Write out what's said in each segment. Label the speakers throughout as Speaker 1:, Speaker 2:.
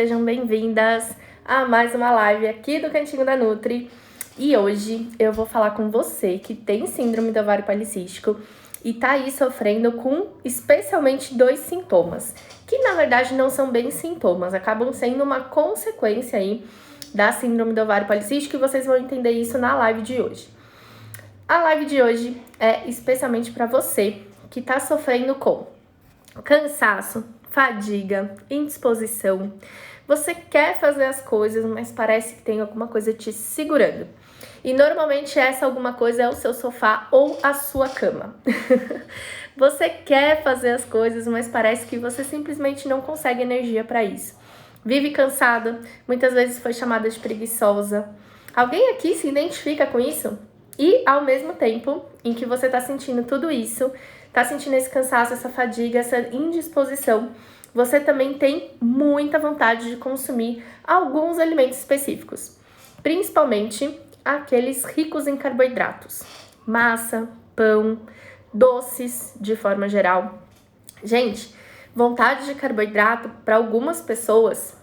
Speaker 1: Sejam bem-vindas a mais uma live aqui do Cantinho da Nutri. E hoje eu vou falar com você que tem síndrome do ovário policístico e tá aí sofrendo com especialmente dois sintomas, que na verdade não são bem sintomas, acabam sendo uma consequência aí da síndrome do ovário policístico, e vocês vão entender isso na live de hoje. A live de hoje é especialmente para você que tá sofrendo com cansaço, fadiga, indisposição. Você quer fazer as coisas, mas parece que tem alguma coisa te segurando. E normalmente essa alguma coisa é o seu sofá ou a sua cama. Você quer fazer as coisas, mas parece que você simplesmente não consegue energia para isso. Vive cansada, muitas vezes foi chamada de preguiçosa. Alguém aqui se identifica com isso? E ao mesmo tempo em que você está sentindo tudo isso, tá sentindo esse cansaço, essa fadiga, essa indisposição, você também tem muita vontade de consumir alguns alimentos específicos, principalmente aqueles ricos em carboidratos, massa, pão, doces de forma geral. Gente, vontade de carboidrato para algumas pessoas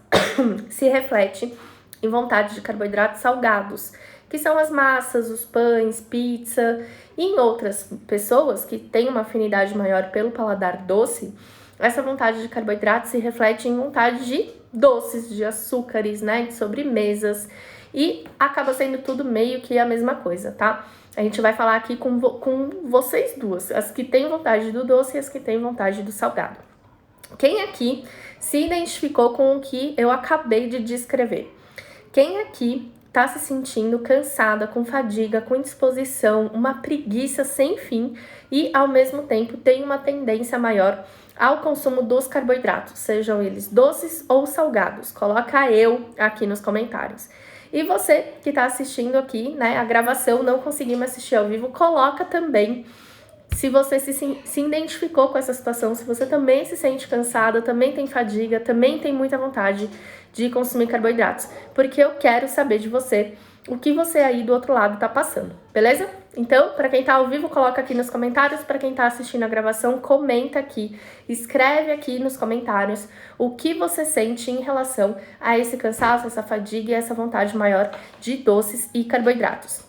Speaker 1: se reflete em vontade de carboidratos salgados, que são as massas, os pães, pizza. E em outras pessoas que têm uma afinidade maior pelo paladar doce, essa vontade de carboidrato se reflete em vontade de doces, de açúcares, né, de sobremesas, e acaba sendo tudo meio que a mesma coisa, tá? A gente vai falar aqui com vocês duas, as que têm vontade do doce e as que têm vontade do salgado. Quem aqui se identificou com o que eu acabei de descrever? Quem aqui tá se sentindo cansada, com fadiga, com indisposição, uma preguiça sem fim e, ao mesmo tempo, tem uma tendência maior ao consumo dos carboidratos, sejam eles doces ou salgados? Coloca eu aqui nos comentários. E você que tá assistindo aqui, né, a gravação, não conseguiu me assistir ao vivo, coloca também se você se identificou com essa situação, se você também se sente cansada, também tem fadiga, também tem muita vontade de consumir carboidratos, porque eu quero saber de você o que você aí do outro lado tá passando, beleza? Então, para quem tá ao vivo, coloca aqui nos comentários, para quem tá assistindo a gravação, comenta aqui, escreve aqui nos comentários o que você sente em relação a esse cansaço, essa fadiga e essa vontade maior de doces e carboidratos.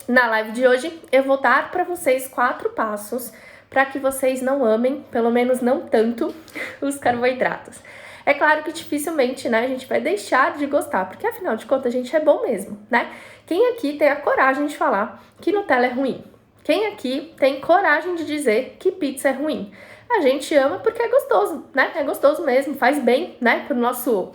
Speaker 1: Na live de hoje, eu vou dar para vocês 4 passos para que vocês não amem, pelo menos não tanto, os carboidratos. É claro que dificilmente, né, a gente vai deixar de gostar, porque afinal de contas a gente é bom mesmo, né? Quem aqui tem a coragem de falar que Nutella é ruim? Quem aqui tem coragem de dizer que pizza é ruim? A gente ama porque é gostoso, né? É gostoso mesmo, faz bem, né, pro nosso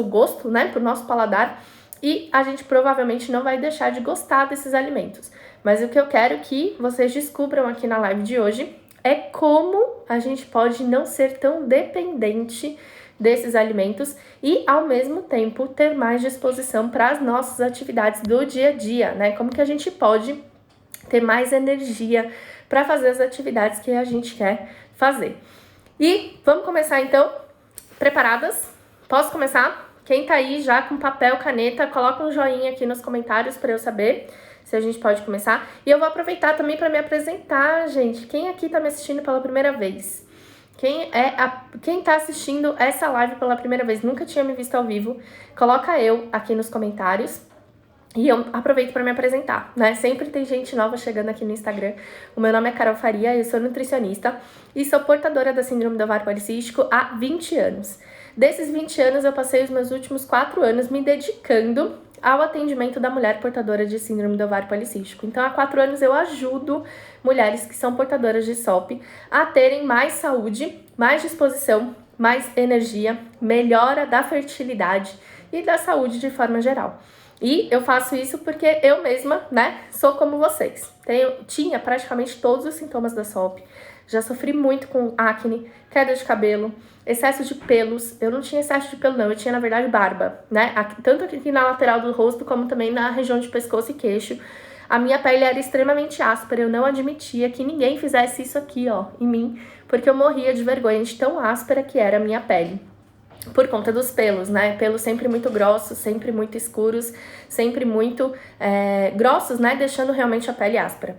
Speaker 1: gosto, né, pro nosso paladar. E a gente provavelmente não vai deixar de gostar desses alimentos. Mas o que eu quero que vocês descubram aqui na live de hoje é como a gente pode não ser tão dependente desses alimentos e, ao mesmo tempo, ter mais disposição para as nossas atividades do dia a dia, né? Como que a gente pode ter mais energia para fazer as atividades que a gente quer fazer. E vamos começar então? Preparadas? Posso começar? Quem tá aí já com papel, caneta, coloca um joinha aqui nos comentários para eu saber se a gente pode começar. E eu vou aproveitar também para me apresentar, gente. Quem aqui tá me assistindo pela primeira vez? Quem tá assistindo essa live pela primeira vez, nunca tinha me visto ao vivo, coloca eu aqui nos comentários. E eu aproveito para me apresentar, né? Sempre tem gente nova chegando aqui no Instagram. O meu nome é Carol Faria, eu sou nutricionista e sou portadora da síndrome do ovário policístico há 20 anos. Desses 20 anos, eu passei os meus últimos 4 anos me dedicando ao atendimento da mulher portadora de síndrome do ovário policístico. Então, há 4 anos eu ajudo mulheres que são portadoras de SOP a terem mais saúde, mais disposição, mais energia, melhora da fertilidade e da saúde de forma geral. E eu faço isso porque eu mesma, né, sou como vocês. Tinha praticamente todos os sintomas da SOP. Já sofri muito com acne, queda de cabelo, excesso de pelos. Eu não tinha excesso de pelo não, eu tinha na verdade barba, né? Tanto aqui na lateral do rosto como também na região de pescoço e queixo. A minha pele era extremamente áspera, eu não admitia que ninguém fizesse isso aqui, ó, em mim, porque eu morria de vergonha de tão áspera que era a minha pele. Por conta dos pelos, né? Pelos sempre muito grossos, sempre muito escuros, sempre muito grossos, né? Deixando realmente a pele áspera.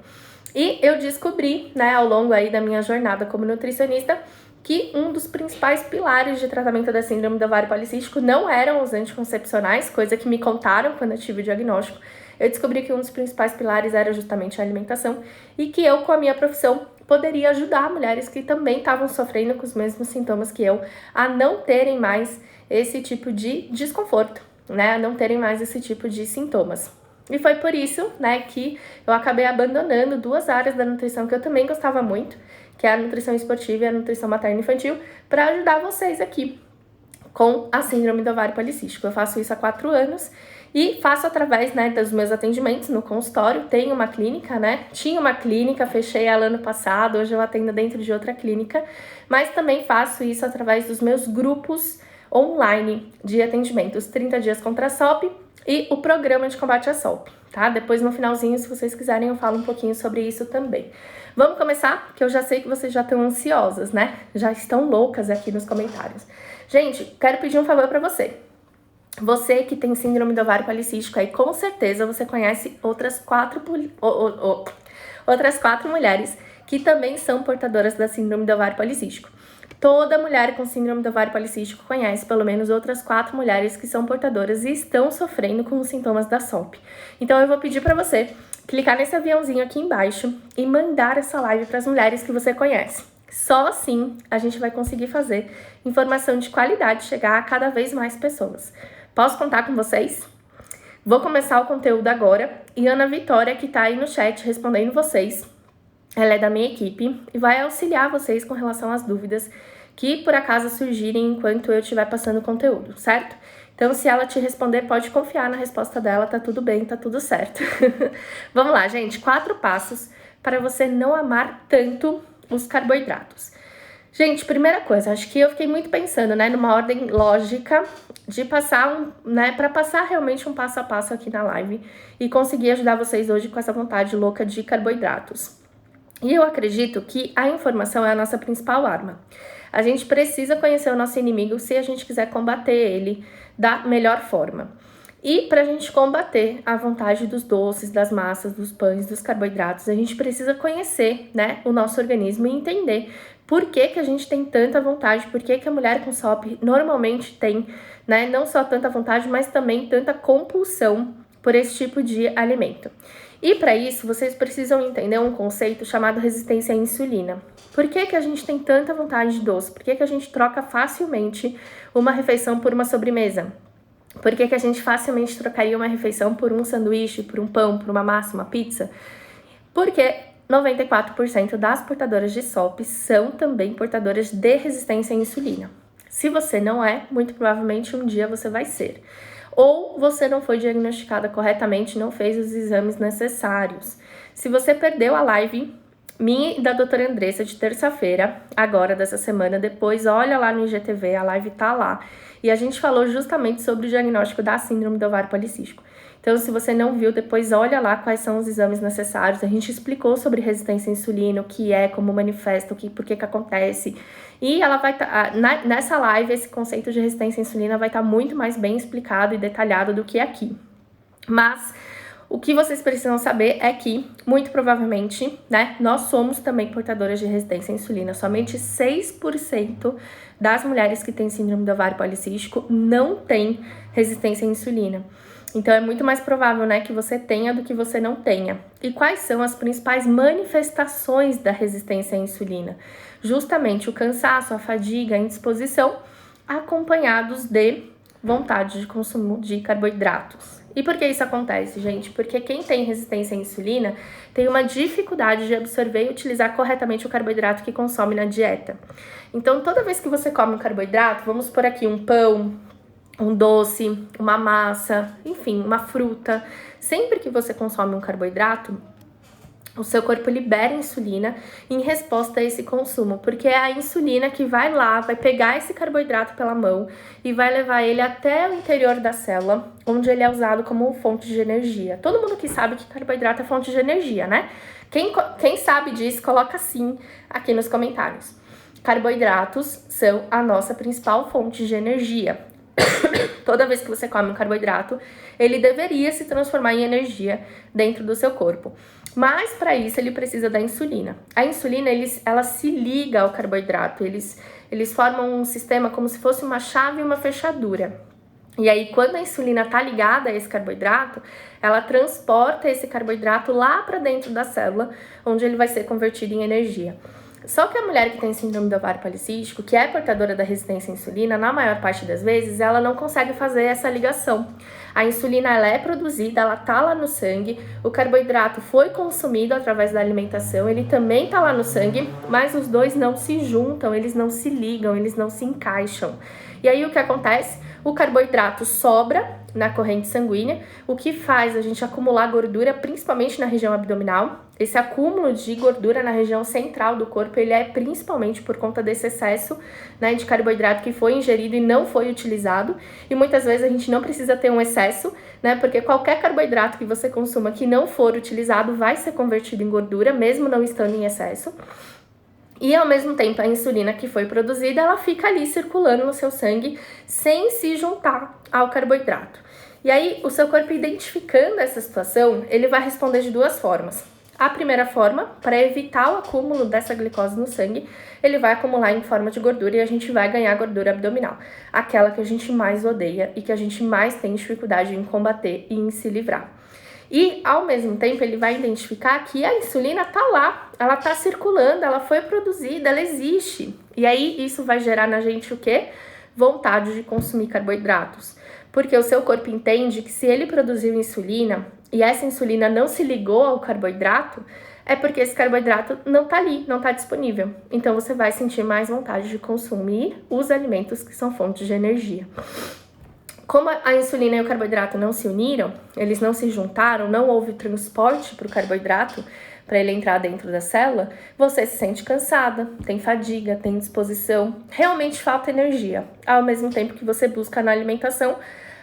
Speaker 1: E eu descobri, né, ao longo aí da minha jornada como nutricionista, que um dos principais pilares de tratamento da síndrome do ovário policístico não eram os anticoncepcionais, coisa que me contaram quando eu tive o diagnóstico. Eu descobri que um dos principais pilares era justamente a alimentação e que eu, com a minha profissão, poderia ajudar mulheres que também estavam sofrendo com os mesmos sintomas que eu a não terem mais esse tipo de desconforto, né? A não terem mais esse tipo de sintomas. E foi por isso, né, que eu acabei abandonando 2 áreas da nutrição que eu também gostava muito, que é a nutrição esportiva e a nutrição materno-infantil, para ajudar vocês aqui com a síndrome do ovário policístico. Eu faço isso há 4 anos e faço através, né, dos meus atendimentos no consultório. Tenho uma clínica, né? Tinha uma clínica, fechei ela ano passado, hoje eu atendo dentro de outra clínica, mas também faço isso através dos meus grupos online de atendimentos, 30 dias contra a SOP e o programa de combate à SOP, tá? Depois no finalzinho, se vocês quiserem, eu falo um pouquinho sobre isso também. Vamos começar? Que eu já sei que vocês já estão ansiosas, né? Já estão loucas aqui nos comentários. Gente, quero pedir um favor pra você. Você que tem síndrome do ovário policístico aí, com certeza você conhece outras 4 mulheres que também são portadoras da síndrome do ovário policístico. Toda mulher com síndrome do ovário policístico conhece pelo menos outras 4 mulheres que são portadoras e estão sofrendo com os sintomas da SOP. Então eu vou pedir para você clicar nesse aviãozinho aqui embaixo e mandar essa live para as mulheres que você conhece. Só assim a gente vai conseguir fazer informação de qualidade chegar a cada vez mais pessoas. Posso contar com vocês? Vou começar o conteúdo agora e Ana Vitória, que tá aí no chat respondendo vocês, ela é da minha equipe e vai auxiliar vocês com relação às dúvidas que por acaso surgirem enquanto eu estiver passando o conteúdo, certo? Então, se ela te responder, pode confiar na resposta dela, tá tudo bem, tá tudo certo. Vamos lá, gente, 4 passos para você não amar tanto os carboidratos. Gente, primeira coisa, acho que eu fiquei muito pensando, né, numa ordem lógica de passar, para passar realmente um passo a passo aqui na live e conseguir ajudar vocês hoje com essa vontade louca de carboidratos. E eu acredito que a informação é a nossa principal arma. A gente precisa conhecer o nosso inimigo se a gente quiser combater ele da melhor forma. E para a gente combater a vontade dos doces, das massas, dos pães, dos carboidratos, a gente precisa conhecer, né, o nosso organismo e entender por que a gente tem tanta vontade, por que a mulher com SOP normalmente tem, né, não só tanta vontade, mas também tanta compulsão por esse tipo de alimento. E para isso, vocês precisam entender um conceito chamado resistência à insulina. Por que a gente tem tanta vontade de doce? Por que a gente troca facilmente uma refeição por uma sobremesa? Por que a gente facilmente trocaria uma refeição por um sanduíche, por um pão, por uma massa, uma pizza? Porque 94% das portadoras de SOP são também portadoras de resistência à insulina. Se você não é, muito provavelmente um dia você vai ser. Ou você não foi diagnosticada corretamente, não fez os exames necessários. Se você perdeu a live minha e da doutora Andressa de terça-feira, agora dessa semana, depois olha lá no IGTV, a live tá lá. E a gente falou justamente sobre o diagnóstico da síndrome do ovário policístico. Então, se você não viu, depois olha lá quais são os exames necessários. A gente explicou sobre resistência à insulina, o que é, como manifesta, por que acontece. E ela vai nessa live, esse conceito de resistência à insulina vai estar muito mais bem explicado e detalhado do que aqui. Mas o que vocês precisam saber é que, muito provavelmente, né, nós somos também portadoras de resistência à insulina. Somente 6% das mulheres que têm síndrome do ovário policístico não têm resistência à insulina. Então, é muito mais provável, né, que você tenha do que você não tenha. E quais são as principais manifestações da resistência à insulina? Justamente o cansaço, a fadiga, a indisposição, acompanhados de vontade de consumo de carboidratos. E por que isso acontece, gente? Porque quem tem resistência à insulina tem uma dificuldade de absorver e utilizar corretamente o carboidrato que consome na dieta. Então, toda vez que você come um carboidrato, vamos por aqui um pão, um doce, uma massa, enfim, uma fruta. Sempre que você consome um carboidrato, o seu corpo libera insulina em resposta a esse consumo, porque é a insulina que vai lá, vai pegar esse carboidrato pela mão e vai levar ele até o interior da célula, onde ele é usado como fonte de energia. Todo mundo que sabe que carboidrato é fonte de energia, né? Quem sabe disso, coloca sim aqui nos comentários. Carboidratos são a nossa principal fonte de energia. Toda vez que você come um carboidrato, ele deveria se transformar em energia dentro do seu corpo. Mas para isso ele precisa da insulina. A insulina, ela se liga ao carboidrato, eles formam um sistema como se fosse uma chave e uma fechadura. E aí, quando a insulina está ligada a esse carboidrato, ela transporta esse carboidrato lá para dentro da célula, onde ele vai ser convertido em energia. Só que a mulher que tem síndrome do ovário policístico, que é portadora da resistência à insulina, na maior parte das vezes, ela não consegue fazer essa ligação. A insulina, ela é produzida, ela tá lá no sangue, o carboidrato foi consumido através da alimentação, ele também tá lá no sangue, mas os dois não se juntam, eles não se ligam, eles não se encaixam. E aí o que acontece? O carboidrato sobra na corrente sanguínea, o que faz a gente acumular gordura, principalmente na região abdominal. Esse acúmulo de gordura na região central do corpo, ele é principalmente por conta desse excesso, né, de carboidrato que foi ingerido e não foi utilizado. E muitas vezes a gente não precisa ter um excesso, né, porque qualquer carboidrato que você consuma que não for utilizado vai ser convertido em gordura, mesmo não estando em excesso. E ao mesmo tempo a insulina que foi produzida, ela fica ali circulando no seu sangue sem se juntar ao carboidrato. E aí o seu corpo, identificando essa situação, ele vai responder de duas formas. A primeira forma, para evitar o acúmulo dessa glicose no sangue, ele vai acumular em forma de gordura e a gente vai ganhar gordura abdominal, aquela que a gente mais odeia e que a gente mais tem dificuldade em combater e em se livrar. E, ao mesmo tempo, ele vai identificar que a insulina tá lá, ela tá circulando, ela foi produzida, ela existe. E aí, isso vai gerar na gente o quê? Vontade de consumir carboidratos. Porque o seu corpo entende que se ele produziu insulina e essa insulina não se ligou ao carboidrato, é porque esse carboidrato não tá ali, não tá disponível. Então, você vai sentir mais vontade de consumir os alimentos que são fontes de energia. Como a insulina e o carboidrato não se uniram, eles não se juntaram, não houve transporte para o carboidrato, para ele entrar dentro da célula, você se sente cansada, tem fadiga, tem disposição, realmente falta energia, ao mesmo tempo que você busca na alimentação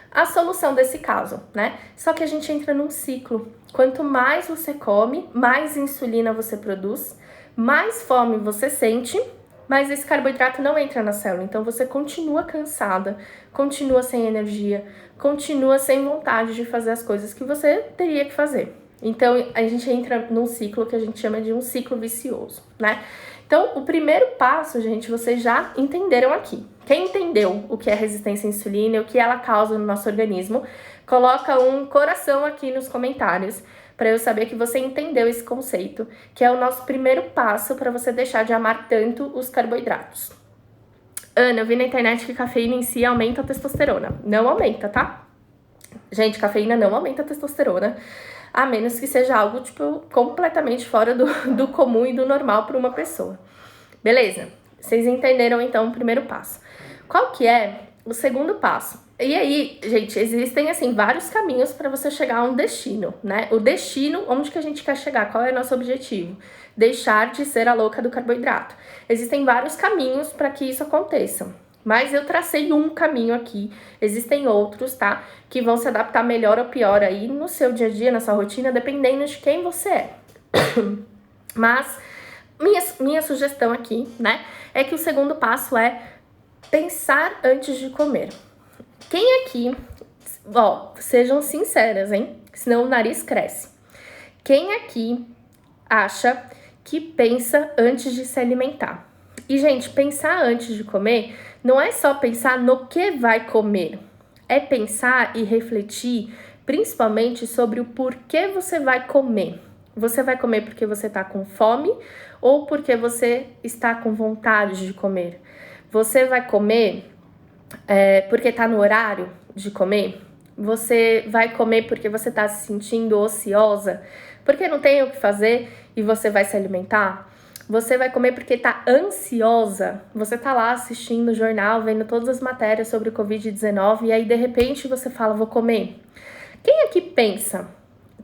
Speaker 1: a solução desse caso, né? Só que a gente entra num ciclo. Quanto mais você come, mais insulina você produz, mais fome você sente, mas esse carboidrato não entra na célula, então você continua cansada, continua sem energia, continua sem vontade de fazer as coisas que você teria que fazer. Então, a gente entra num ciclo que a gente chama de um ciclo vicioso, né? Então, o primeiro passo, gente, vocês já entenderam aqui. Quem entendeu o que é resistência à insulina e o que ela causa no nosso organismo, coloca um coração aqui nos comentários, para eu saber que você entendeu esse conceito, que é o nosso primeiro passo para você deixar de amar tanto os carboidratos. Ana, eu vi na internet que cafeína em si aumenta a testosterona. Não aumenta, tá? Gente, cafeína não aumenta a testosterona, a menos que seja algo, tipo, completamente fora do comum e do normal para uma pessoa. Beleza? Vocês entenderam, então, o primeiro passo. Qual que é o segundo passo? E aí, gente, existem, assim, vários caminhos para você chegar a um destino, né? O destino, onde que a gente quer chegar? Qual é o nosso objetivo? Deixar de ser a louca do carboidrato. Existem vários caminhos para que isso aconteça, mas eu tracei um caminho aqui. Existem outros, tá? Que vão se adaptar melhor ou pior aí no seu dia a dia, na sua rotina, dependendo de quem você é. Mas minha sugestão aqui, né, é que o segundo passo é pensar antes de comer. Quem aqui, sejam sinceras, hein? Senão o nariz cresce. Quem aqui acha que pensa antes de se alimentar? E, gente, pensar antes de comer não é só pensar no que vai comer. É pensar e refletir principalmente sobre o porquê você vai comer. Você vai comer porque você está com fome ou porque você está com vontade de comer? Você vai comer porque está no horário de comer? Você vai comer porque você está se sentindo ociosa? Porque não tem o que fazer e você vai se alimentar? Você vai comer porque tá ansiosa? Você tá lá assistindo o jornal, vendo todas as matérias sobre o Covid-19 e aí de repente você fala, vou comer. Quem aqui pensa?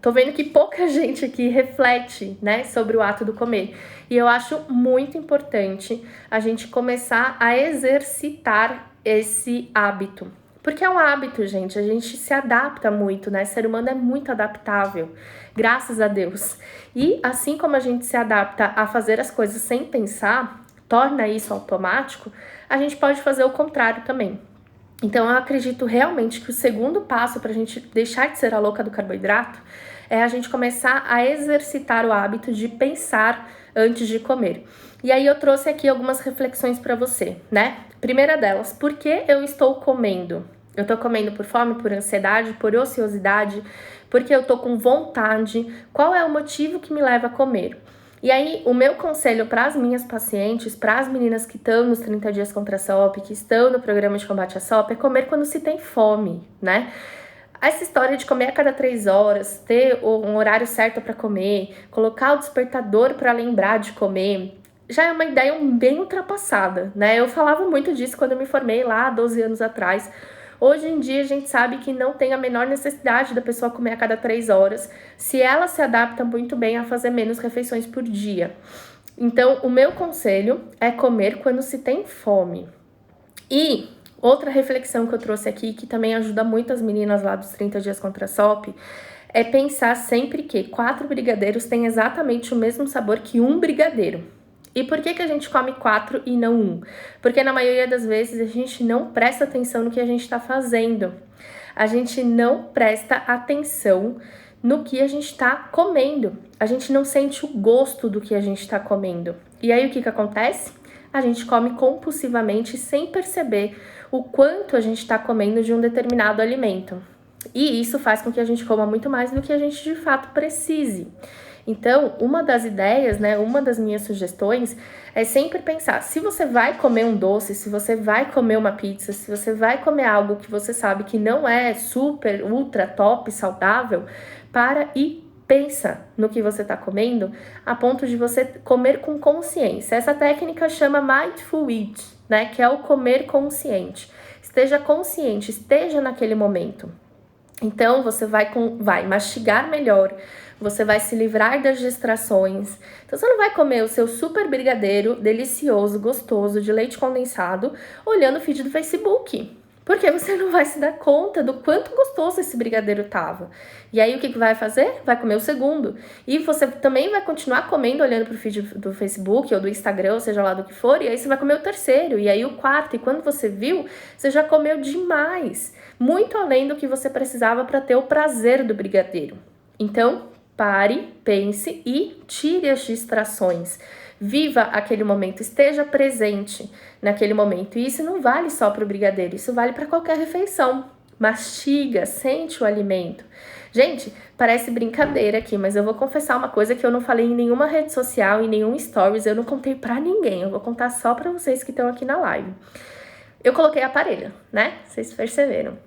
Speaker 1: Tô vendo que pouca gente aqui reflete, né, sobre o ato do comer. E eu acho muito importante a gente começar a exercitar esse hábito. Porque é um hábito, gente, a gente se adapta muito, né? O ser humano é muito adaptável, graças a Deus. E assim como a gente se adapta a fazer as coisas sem pensar, torna isso automático, a gente pode fazer o contrário também. Então eu acredito realmente que o segundo passo para a gente deixar de ser a louca do carboidrato é a gente começar a exercitar o hábito de pensar antes de comer. E aí eu trouxe aqui algumas reflexões para você, né? Primeira delas, por que eu estou comendo? Eu tô comendo por fome, por ansiedade, por ociosidade, porque eu tô com vontade? Qual é o motivo que me leva a comer? E aí, o meu conselho para as minhas pacientes, para as meninas que estão nos 30 dias contra a SOP, que estão no programa de combate à SOP, é comer quando se tem fome, né? Essa história de comer a cada 3 horas, ter um horário certo para comer, colocar o despertador para lembrar de comer, já é uma ideia bem ultrapassada, né? Eu falava muito disso quando eu me formei lá há 12 anos atrás. Hoje em dia a gente sabe que não tem a menor necessidade da pessoa comer a cada 3 horas, se ela se adapta muito bem a fazer menos refeições por dia. Então, o meu conselho é comer quando se tem fome. E outra reflexão que eu trouxe aqui, que também ajuda muito as meninas lá dos 30 dias contra a SOP, é pensar sempre que 4 brigadeiros têm exatamente o mesmo sabor que um brigadeiro. E por que a gente come 4 e não 1? Porque na maioria das vezes a gente não presta atenção no que a gente está fazendo. A gente não presta atenção no que a gente está comendo. A gente não sente o gosto do que a gente está comendo. E aí o que acontece? A gente come compulsivamente sem perceber o quanto a gente está comendo de um determinado alimento. E isso faz com que a gente coma muito mais do que a gente de fato precise. Então, uma das ideias, né, uma das minhas sugestões é sempre pensar, se você vai comer um doce, se você vai comer uma pizza, se você vai comer algo que você sabe que não é super, ultra, top, saudável, para e pensa no que você está comendo, a ponto de você comer com consciência. Essa técnica chama Mindful Eat, né, que é o comer consciente. Esteja consciente, esteja naquele momento. Então, você vai mastigar melhor, você vai se livrar das distrações. Então, você não vai comer o seu super brigadeiro delicioso, gostoso, de leite condensado, olhando o feed do Facebook. Porque você não vai se dar conta do quanto gostoso esse brigadeiro tava. E aí, o que vai fazer? Vai comer o segundo. E você também vai continuar comendo, olhando pro feed do Facebook ou do Instagram, ou seja lá do que for, e aí você vai comer o terceiro, e aí o quarto. E quando você viu, você já comeu demais. Muito além do que você precisava para ter o prazer do brigadeiro. Então, pare, pense e tire as distrações. Viva aquele momento, esteja presente naquele momento. E isso não vale só para o brigadeiro, isso vale para qualquer refeição. Mastiga, sente o alimento. Gente, parece brincadeira aqui, mas eu vou confessar uma coisa que eu não falei em nenhuma rede social, em nenhum stories, eu não contei para ninguém, eu vou contar só para vocês que estão aqui na live. Eu coloquei aparelho, né? Vocês perceberam.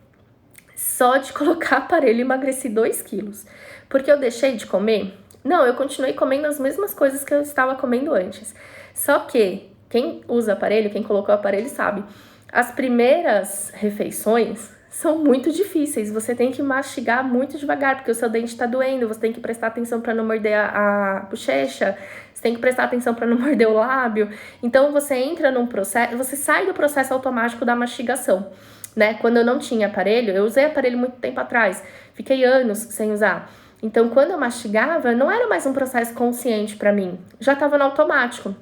Speaker 1: Só de colocar aparelho emagreci 2 quilos. Porque eu deixei de comer? Não, eu continuei comendo as mesmas coisas que eu estava comendo antes. Só que quem usa aparelho, quem colocou aparelho sabe, as primeiras refeições são muito difíceis. Você tem que mastigar muito devagar, porque o seu dente está doendo, você tem que prestar atenção para não morder a bochecha, você tem que prestar atenção para não morder o lábio. Então você entra num processo, você sai do processo automático da mastigação. Né? Quando eu não tinha aparelho, eu usei aparelho muito tempo atrás, fiquei anos sem usar. Então, quando eu mastigava, não era mais um processo consciente para mim, já estava no automático.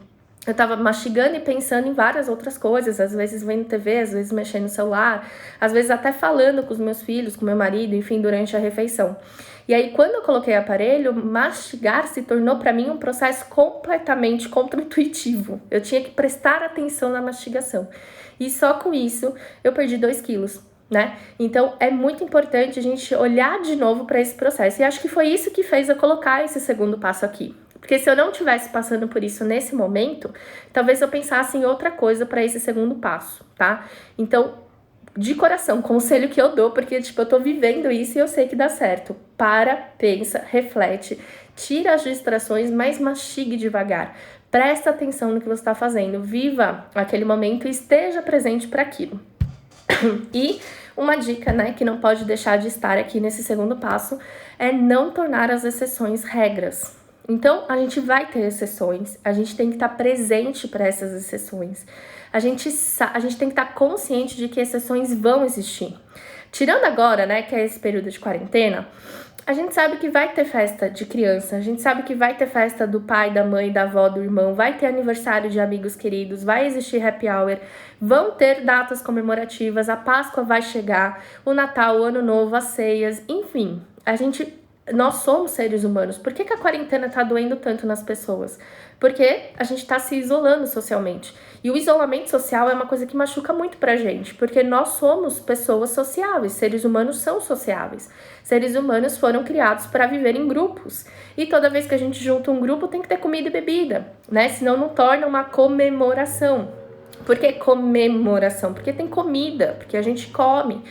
Speaker 1: Eu estava mastigando e pensando em várias outras coisas, às vezes vendo TV, às vezes mexendo no celular, às vezes até falando com os meus filhos, com meu marido, enfim, durante a refeição. E aí, quando eu coloquei aparelho, mastigar se tornou para mim um processo completamente contra-intuitivo. Eu tinha que prestar atenção na mastigação. E só com isso, eu perdi 2 quilos, né? Então, é muito importante a gente olhar de novo para esse processo. E acho que foi isso que fez eu colocar esse segundo passo aqui. Porque se eu não estivesse passando por isso nesse momento, talvez eu pensasse em outra coisa para esse segundo passo, tá? Então, de coração, conselho que eu dou, porque tipo, eu tô vivendo isso e eu sei que dá certo. Para, pensa, reflete, tira as distrações, mas mastigue devagar. Presta atenção no que você está fazendo, viva aquele momento e esteja presente para aquilo. E uma dica, né, que não pode deixar de estar aqui nesse segundo passo é não tornar as exceções regras. Então, a gente vai ter exceções, a gente tem que estar presente para essas exceções. A gente tem que estar consciente de que exceções vão existir. Tirando agora, né, que é esse período de quarentena, a gente sabe que vai ter festa de criança, a gente sabe que vai ter festa do pai, da mãe, da avó, do irmão, vai ter aniversário de amigos queridos, vai existir happy hour, vão ter datas comemorativas, a Páscoa vai chegar, o Natal, o Ano Novo, as ceias, enfim, a gente nós somos seres humanos. Por que a quarentena tá doendo tanto nas pessoas? Porque a gente tá se isolando socialmente. E o isolamento social é uma coisa que machuca muito pra gente, porque nós somos pessoas sociáveis, seres humanos são sociáveis. Seres humanos foram criados para viver em grupos. E toda vez que a gente junta um grupo, tem que ter comida e bebida, né? Senão não torna uma comemoração. Por que comemoração? Porque tem comida, porque a gente come.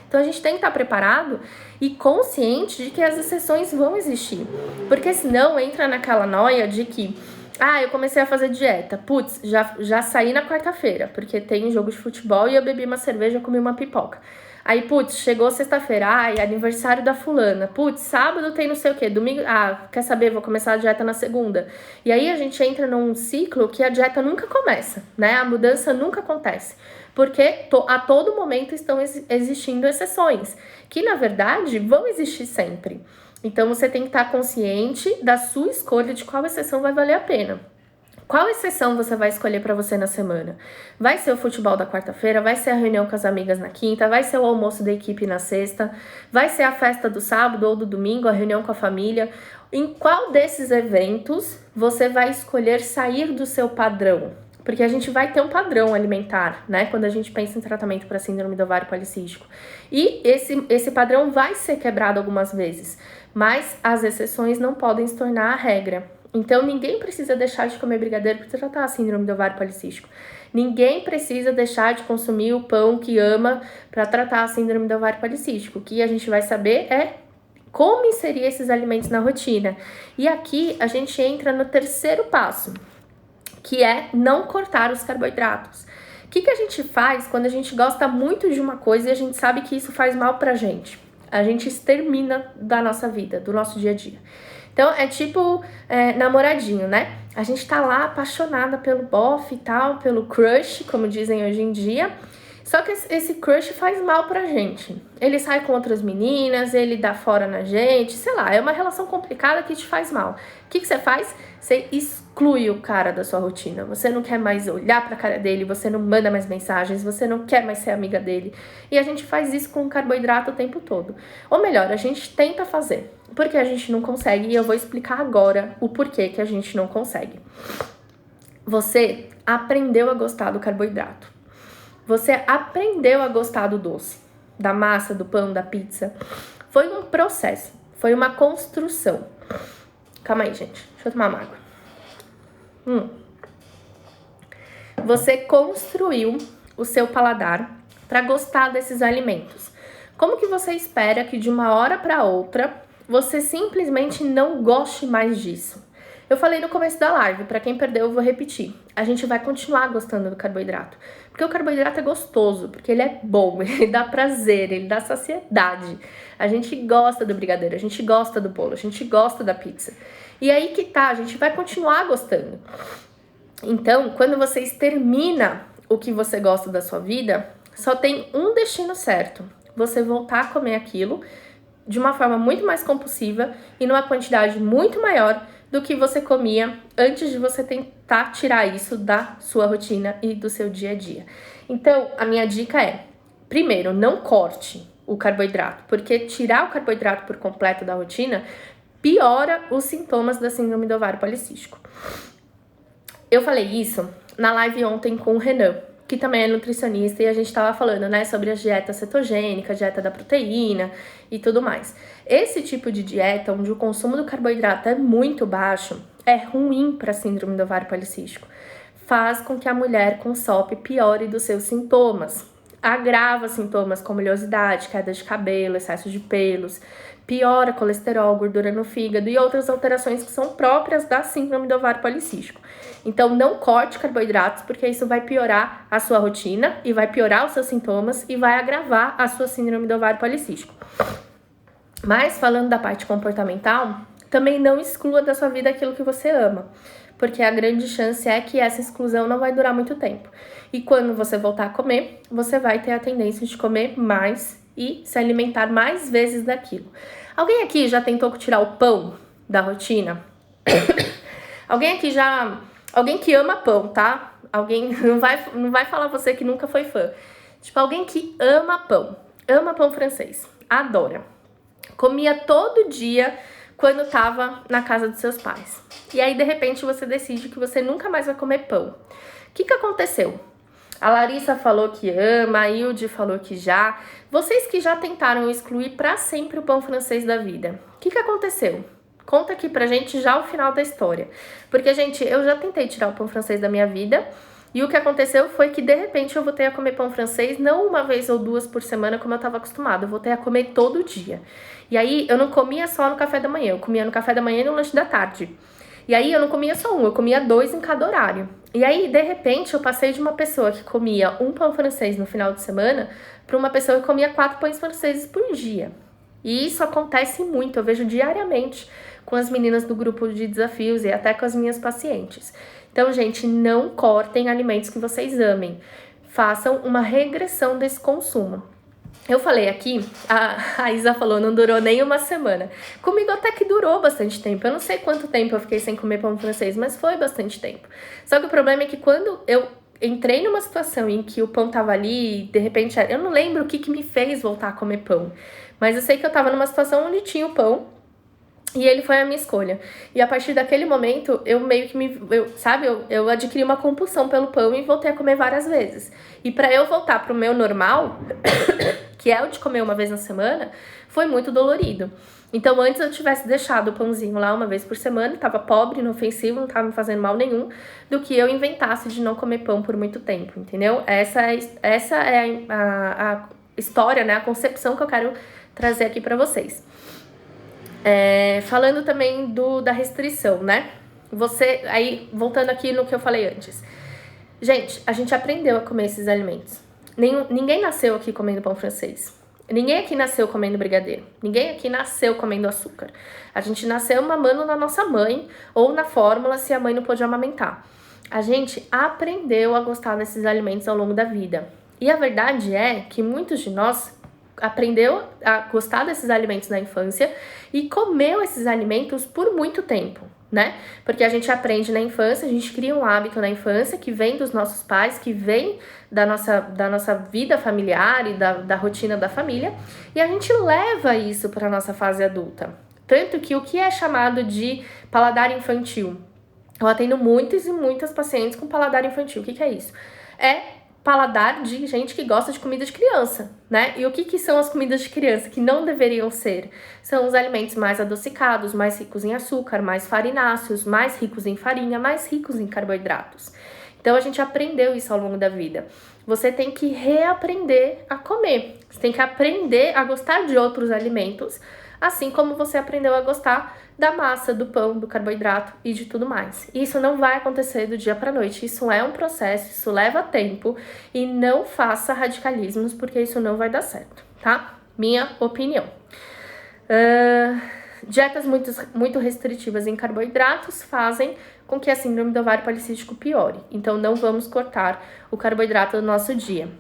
Speaker 1: Então a gente tem que estar preparado e consciente de que as exceções vão existir. Porque senão entra naquela noia de que, eu comecei a fazer dieta. Putz, já saí na quarta-feira, porque tem um jogo de futebol e eu bebi uma cerveja, comi uma pipoca. Aí, putz, chegou sexta-feira, aniversário da fulana. Putz, sábado tem não sei o quê, domingo, quer saber, vou começar a dieta na segunda. E aí a gente entra num ciclo que a dieta nunca começa, né? A mudança nunca acontece. Porque a todo momento estão existindo exceções, que na verdade vão existir sempre. Então você tem que estar consciente da sua escolha de qual exceção vai valer a pena. Qual exceção você vai escolher para você na semana? Vai ser o futebol da quarta-feira? Vai ser a reunião com as amigas na quinta? Vai ser o almoço da equipe na sexta? Vai ser a festa do sábado ou do domingo, a reunião com a família? Em qual desses eventos você vai escolher sair do seu padrão? Porque a gente vai ter um padrão alimentar, né? Quando a gente pensa em tratamento para síndrome do ovário policístico. E esse padrão vai ser quebrado algumas vezes, mas as exceções não podem se tornar a regra. Então, ninguém precisa deixar de comer brigadeiro para tratar a síndrome do ovário policístico. Ninguém precisa deixar de consumir o pão que ama para tratar a síndrome do ovário policístico. O que a gente vai saber é como inserir esses alimentos na rotina. E aqui a gente entra no terceiro passo, que é não cortar os carboidratos. O que a gente faz quando a gente gosta muito de uma coisa e a gente sabe que isso faz mal pra gente? A gente extermina da nossa vida, do nosso dia a dia. Então, é tipo namoradinho, né? A gente tá lá apaixonada pelo bofe e tal, pelo crush, como dizem hoje em dia. Só que esse crush faz mal pra gente. Ele sai com outras meninas, ele dá fora na gente, sei lá, é uma relação complicada que te faz mal. O que você faz? Você exclui o cara da sua rotina. Você não quer mais olhar pra cara dele, você não manda mais mensagens, você não quer mais ser amiga dele. E a gente faz isso com carboidrato o tempo todo. Ou melhor, a gente tenta fazer, porque a gente não consegue, e eu vou explicar agora o porquê que a gente não consegue. Você aprendeu a gostar do carboidrato. Você aprendeu a gostar do doce, da massa, do pão, da pizza. Foi um processo, foi uma construção. Calma aí, gente. Deixa eu tomar uma água. Você construiu o seu paladar para gostar desses alimentos. Como que você espera que de uma hora para outra você simplesmente não goste mais disso? Eu falei no começo da live, para quem perdeu eu vou repetir. A gente vai continuar gostando do carboidrato. Porque o carboidrato é gostoso, porque ele é bom, ele dá prazer, ele dá saciedade. A gente gosta do brigadeiro, a gente gosta do bolo, a gente gosta da pizza. E aí que tá, a gente vai continuar gostando. Então, quando você extermina o que você gosta da sua vida, só tem um destino certo. Você voltar a comer aquilo de uma forma muito mais compulsiva e numa quantidade muito maior do que você comia antes de você tentar tirar isso da sua rotina e do seu dia a dia. Então, a minha dica é, primeiro, não corte o carboidrato, porque tirar o carboidrato por completo da rotina piora os sintomas da síndrome do ovário policístico. Eu falei isso na live ontem com o Renan, que também é nutricionista, e a gente tava falando, né, sobre a dieta cetogênica, a dieta da proteína e tudo mais. Esse tipo de dieta, onde o consumo do carboidrato é muito baixo, é ruim para a síndrome do ovário policístico. Faz com que a mulher com SOP piore dos seus sintomas. Agrava sintomas como oleosidade, queda de cabelo, excesso de pelos, piora colesterol, gordura no fígado e outras alterações que são próprias da síndrome do ovário policístico. Então, não corte carboidratos, porque isso vai piorar a sua rotina e vai piorar os seus sintomas e vai agravar a sua síndrome do ovário policístico. Mas, falando da parte comportamental, também não exclua da sua vida aquilo que você ama, porque a grande chance é que essa exclusão não vai durar muito tempo. E quando você voltar a comer, você vai ter a tendência de comer mais e se alimentar mais vezes daquilo. Alguém aqui já tentou tirar o pão da rotina? Alguém aqui já... Alguém que ama pão, tá? Alguém... Não vai falar você que nunca foi fã. Tipo, alguém que ama pão francês. Adora. Comia todo dia quando estava na casa dos seus pais. E aí, de repente, você decide que você nunca mais vai comer pão. O que aconteceu? A Larissa falou que ama, a Hilde falou que já. Vocês que já tentaram excluir para sempre o pão francês da vida, o que aconteceu? Conta aqui pra gente já o final da história. Porque, gente, eu já tentei tirar o pão francês da minha vida. E o que aconteceu foi que, de repente, eu voltei a comer pão francês, não uma vez ou duas por semana, como eu estava acostumada. Eu voltei a comer todo dia. E aí, eu não comia só no café da manhã. Eu comia no café da manhã e no lanche da tarde. E aí, eu não comia só um, eu comia 2 em cada horário. E aí, de repente, eu passei de uma pessoa que comia um pão francês no final de semana para uma pessoa que comia 4 pães franceses por dia. E isso acontece muito, eu vejo diariamente com as meninas do grupo de desafios e até com as minhas pacientes. Então, gente, não cortem alimentos que vocês amem. Façam uma regressão desse consumo. Eu falei aqui, a Isa falou, não durou nem uma semana. Comigo até que durou bastante tempo. Eu não sei quanto tempo eu fiquei sem comer pão francês, mas foi bastante tempo. Só que o problema é que quando eu entrei numa situação em que o pão tava ali, de repente, eu não lembro o que me fez voltar a comer pão. Mas eu sei que eu tava numa situação onde tinha o pão, e ele foi a minha escolha. E a partir daquele momento, eu meio que eu adquiri uma compulsão pelo pão e voltei a comer várias vezes. E pra eu voltar pro meu normal, que é o de comer uma vez na semana, foi muito dolorido. Então, antes eu tivesse deixado o pãozinho lá uma vez por semana, tava pobre, inofensivo, não tava me fazendo mal nenhum, do que eu inventasse de não comer pão por muito tempo, entendeu? Essa é a história, né? A concepção que eu quero trazer aqui pra vocês. Falando também da restrição, né? Aí, voltando aqui no que eu falei antes. Gente, a gente aprendeu a comer esses alimentos. Ninguém nasceu aqui comendo pão francês. Ninguém aqui nasceu comendo brigadeiro. Ninguém aqui nasceu comendo açúcar. A gente nasceu mamando na nossa mãe ou na fórmula se a mãe não pôde amamentar. A gente aprendeu a gostar desses alimentos ao longo da vida. E a verdade é que muitos de nós aprendeu a gostar desses alimentos na infância e comeu esses alimentos por muito tempo, né? Porque a gente aprende na infância, a gente cria um hábito na infância que vem dos nossos pais, que vem da nossa vida familiar e da rotina da família, e a gente leva isso para a nossa fase adulta. Tanto que o que é chamado de paladar infantil? Eu atendo muitos e muitas pacientes com paladar infantil. O que é isso? É paladar de gente que gosta de comida de criança, né? E o que são as comidas de criança que não deveriam ser? São os alimentos mais adocicados, mais ricos em açúcar, mais farináceos, mais ricos em farinha, mais ricos em carboidratos. Então, a gente aprendeu isso ao longo da vida. Você tem que reaprender a comer. Você tem que aprender a gostar de outros alimentos, assim como você aprendeu a gostar da massa, do pão, do carboidrato e de tudo mais. Isso não vai acontecer do dia para noite, isso é um processo, isso leva tempo e não faça radicalismos porque isso não vai dar certo, tá? Minha opinião. Dietas muito restritivas em carboidratos fazem com que a síndrome do ovário policístico piore, então não vamos cortar o carboidrato do nosso dia.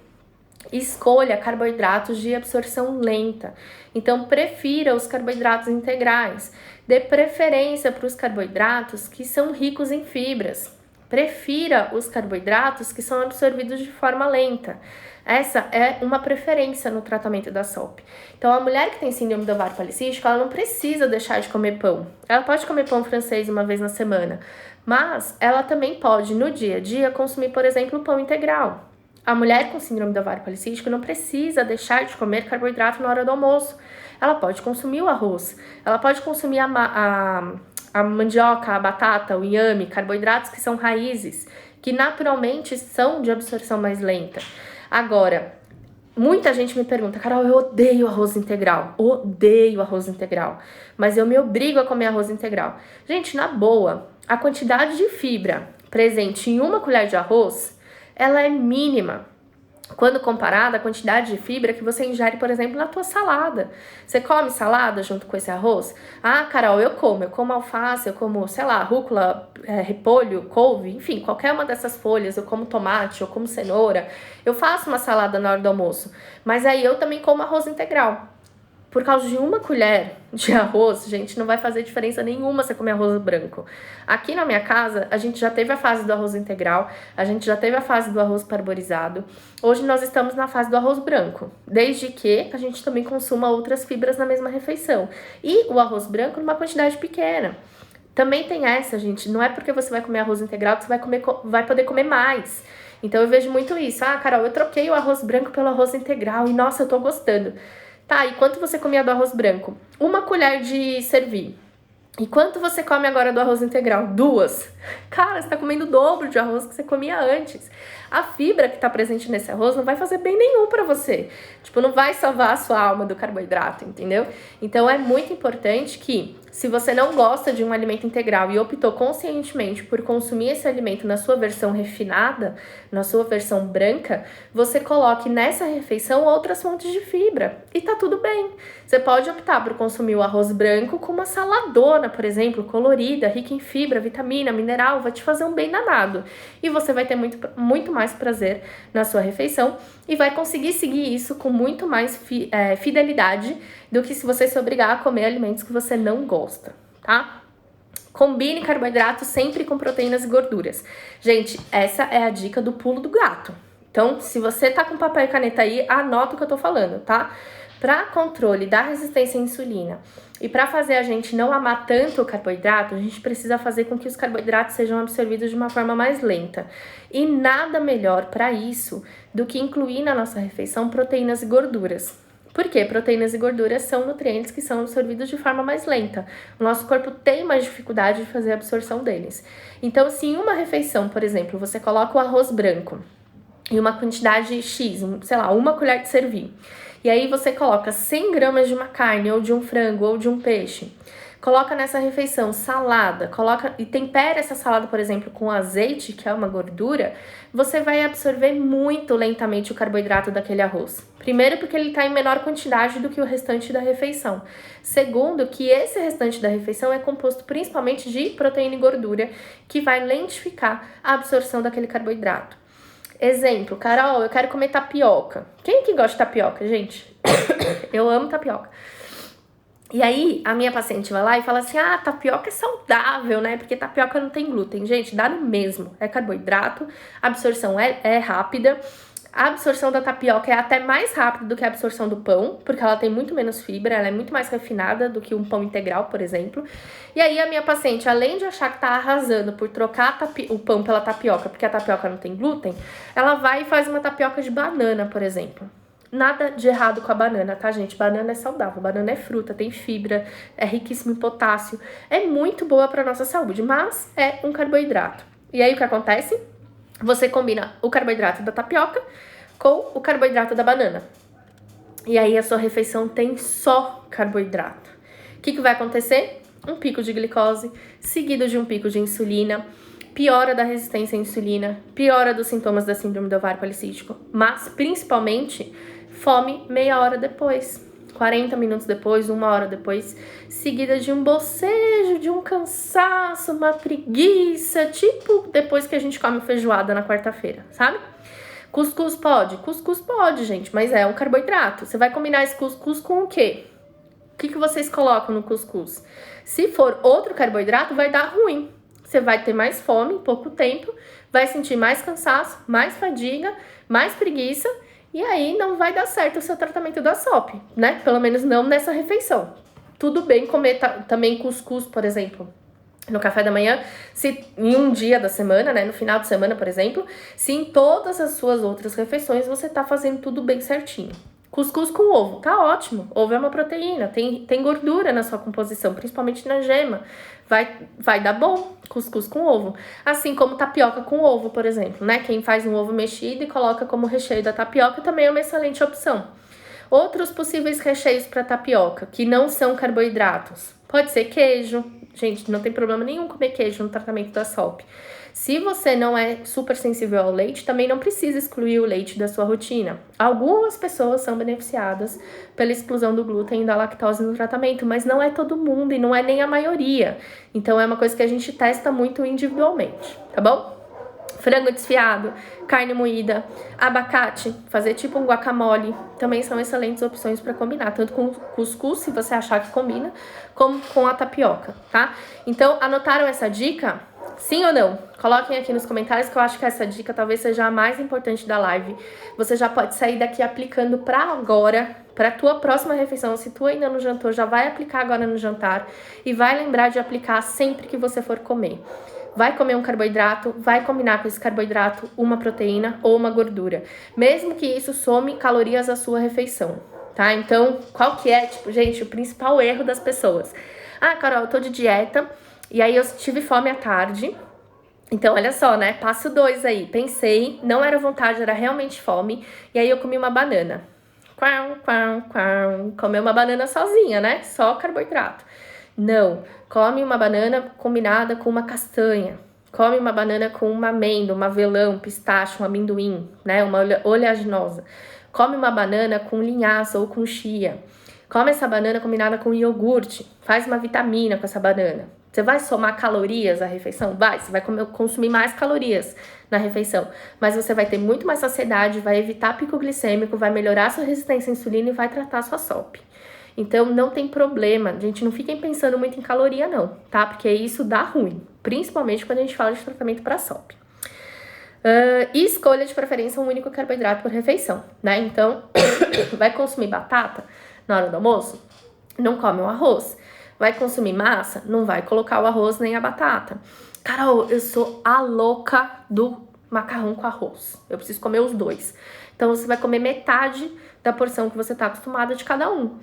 Speaker 1: Escolha carboidratos de absorção lenta. Então, prefira os carboidratos integrais. Dê preferência para os carboidratos que são ricos em fibras. Prefira os carboidratos que são absorvidos de forma lenta. Essa é uma preferência no tratamento da SOP. Então, a mulher que tem síndrome do ovário policístico, ela não precisa deixar de comer pão. Ela pode comer pão francês uma vez na semana, mas ela também pode, no dia a dia, consumir, por exemplo, pão integral. A mulher com síndrome do ovário policístico não precisa deixar de comer carboidrato na hora do almoço. Ela pode consumir o arroz, ela pode consumir a mandioca, a batata, o inhame, carboidratos que são raízes, que naturalmente são de absorção mais lenta. Agora, muita gente me pergunta, Carol, eu odeio arroz integral, mas eu me obrigo a comer arroz integral. Gente, na boa, a quantidade de fibra presente em uma colher de arroz, ela é mínima quando comparada à quantidade de fibra que você ingere, por exemplo, na tua salada. Você come salada junto com esse arroz? Ah, Carol, eu como alface, eu como, sei lá, rúcula, repolho, couve, enfim, qualquer uma dessas folhas, eu como tomate, eu como cenoura, eu faço uma salada na hora do almoço, mas aí eu também como arroz integral. por causa de uma colher de arroz, gente, não vai fazer diferença nenhuma você comer arroz branco. Aqui na minha casa, a gente já teve a fase do arroz integral, a gente já teve a fase do arroz parborizado. Hoje nós estamos na fase do arroz branco, desde que a gente também consuma outras fibras na mesma refeição. E o arroz branco numa quantidade pequena. Também tem essa, gente, não é porque você vai comer arroz integral que você vai poder comer mais. Então eu vejo muito isso. Ah, Carol, eu troquei o arroz branco pelo arroz integral e nossa, eu tô gostando. Tá, e quanto você comia do arroz branco? Uma colher de servir. E quanto você come agora do arroz integral? 2. Cara, você tá comendo o dobro de arroz que você comia antes. A fibra que tá presente nesse arroz não vai fazer bem nenhum pra você. Tipo, não vai salvar a sua alma do carboidrato, entendeu? Então é muito importante que, se você não gosta de um alimento integral e optou conscientemente por consumir esse alimento na sua versão refinada, na sua versão branca, você coloque nessa refeição outras fontes de fibra. E tá tudo bem. Você pode optar por consumir o arroz branco com uma saladona, por exemplo, colorida, rica em fibra, vitamina, mineral, vai te fazer um bem danado. E você vai ter muito mais prazer na sua refeição e vai conseguir seguir isso com muito mais fidelidade do que se você se obrigar a comer alimentos que você não gosta, tá? Combine carboidratos sempre com proteínas e gorduras. Gente, essa é a dica do pulo do gato. Então, se você tá com papel e caneta aí, anota o que eu tô falando, tá? Para controle da resistência à insulina e para fazer a gente não amar tanto o carboidrato, a gente precisa fazer com que os carboidratos sejam absorvidos de uma forma mais lenta. E nada melhor para isso do que incluir na nossa refeição proteínas e gorduras. Por quê? Proteínas e gorduras são nutrientes que são absorvidos de forma mais lenta. O nosso corpo tem mais dificuldade de fazer a absorção deles. Então, se em uma refeição, por exemplo, você coloca o arroz branco em uma quantidade X, sei lá, uma colher de servir, e aí você coloca 100 gramas de uma carne, ou de um frango, ou de um peixe. Coloca nessa refeição salada, e tempera essa salada, por exemplo, com azeite, que é uma gordura, você vai absorver muito lentamente o carboidrato daquele arroz. Primeiro, porque ele está em menor quantidade do que o restante da refeição. Segundo, que esse restante da refeição é composto principalmente de proteína e gordura, que vai lentificar a absorção daquele carboidrato. Exemplo, Carol, eu quero comer tapioca. Quem que gosta de tapioca, gente? Eu amo tapioca. E aí, a minha paciente vai lá e fala assim, tapioca é saudável, né? Porque tapioca não tem glúten. Gente, dá no mesmo. É carboidrato, a absorção é rápida. A absorção da tapioca é até mais rápida do que a absorção do pão, porque ela tem muito menos fibra, ela é muito mais refinada do que um pão integral, por exemplo. E aí a minha paciente, além de achar que tá arrasando por trocar o pão pela tapioca, porque a tapioca não tem glúten, ela vai e faz uma tapioca de banana, por exemplo. Nada de errado com a banana, tá, gente? Banana é saudável, banana é fruta, tem fibra, é riquíssimo em potássio, é muito boa pra nossa saúde, mas é um carboidrato. E aí o que acontece? Você combina o carboidrato da tapioca com o carboidrato da banana. E aí a sua refeição tem só carboidrato. O que vai acontecer? Um pico de glicose, seguido de um pico de insulina, piora da resistência à insulina, piora dos sintomas da síndrome do ovário policístico, mas principalmente fome meia hora depois. 40 minutos depois, 1 hora depois, seguida de um bocejo, de um cansaço, uma preguiça, tipo depois que a gente come feijoada na quarta-feira, sabe? Cuscuz pode? Cuscuz pode, gente, mas é um carboidrato. Você vai combinar esse cuscuz com o quê? O que vocês colocam no cuscuz? Se for outro carboidrato, vai dar ruim. Você vai ter mais fome em pouco tempo, vai sentir mais cansaço, mais fadiga, mais preguiça, e aí não vai dar certo o seu tratamento da SOP, né? Pelo menos não nessa refeição. Tudo bem comer também cuscuz, por exemplo, no café da manhã, se em um dia da semana, né? No final de semana, por exemplo, se em todas as suas outras refeições você tá fazendo tudo bem certinho. Cuscuz com ovo, tá ótimo. Ovo é uma proteína, tem gordura na sua composição, principalmente na gema. Vai dar bom cuscuz com ovo. Assim como tapioca com ovo, por exemplo, né? Quem faz um ovo mexido e coloca como recheio da tapioca também é uma excelente opção. Outros possíveis recheios para tapioca, que não são carboidratos. Pode ser queijo. Gente, não tem problema nenhum comer queijo no tratamento da SOP. Se você não é super sensível ao leite, também não precisa excluir o leite da sua rotina. Algumas pessoas são beneficiadas pela exclusão do glúten e da lactose no tratamento, mas não é todo mundo e não é nem a maioria. Então é uma coisa que a gente testa muito individualmente, tá bom? Frango desfiado, carne moída, abacate, fazer tipo um guacamole, também são excelentes opções para combinar, tanto com cuscuz, se você achar que combina, como com a tapioca, tá? Então, anotaram essa dica? Sim ou não? Coloquem aqui nos comentários que eu acho que essa dica talvez seja a mais importante da live. Você já pode sair daqui aplicando para agora, para tua próxima refeição. Se tu ainda não jantou, já vai aplicar agora no jantar e vai lembrar de aplicar sempre que você for comer. Vai comer um carboidrato, vai combinar com esse carboidrato uma proteína ou uma gordura, mesmo que isso some calorias à sua refeição, tá? Então, qual que é, tipo, gente, o principal erro das pessoas? Ah, Carol, eu tô de dieta e aí eu tive fome à tarde. Então, olha só, né? Passo 2 aí. Pensei, não era vontade, era realmente fome. E aí eu comi uma banana. Comer uma banana sozinha, né? Só carboidrato. Não, come uma banana combinada com uma castanha, come uma banana com uma amêndoa, um avelão, pistache, um amendoim, né, uma oleaginosa. Come uma banana com linhaça ou com chia. Come essa banana combinada com iogurte, faz uma vitamina com essa banana. Você vai somar calorias à refeição? Vai, você vai consumir mais calorias na refeição, mas você vai ter muito mais saciedade, vai evitar pico glicêmico, vai melhorar sua resistência à insulina e vai tratar sua SOP. Então, não tem problema, gente, não fiquem pensando muito em caloria não, tá? Porque isso dá ruim, principalmente quando a gente fala de tratamento para SOP. E escolha de preferência um único carboidrato por refeição, né? Então, vai consumir batata na hora do almoço? Não come o arroz. Vai consumir massa? Não vai colocar o arroz nem a batata. Carol, eu sou a louca do macarrão com arroz. Eu preciso comer os dois. Então, você vai comer metade da porção que você tá acostumada de cada um.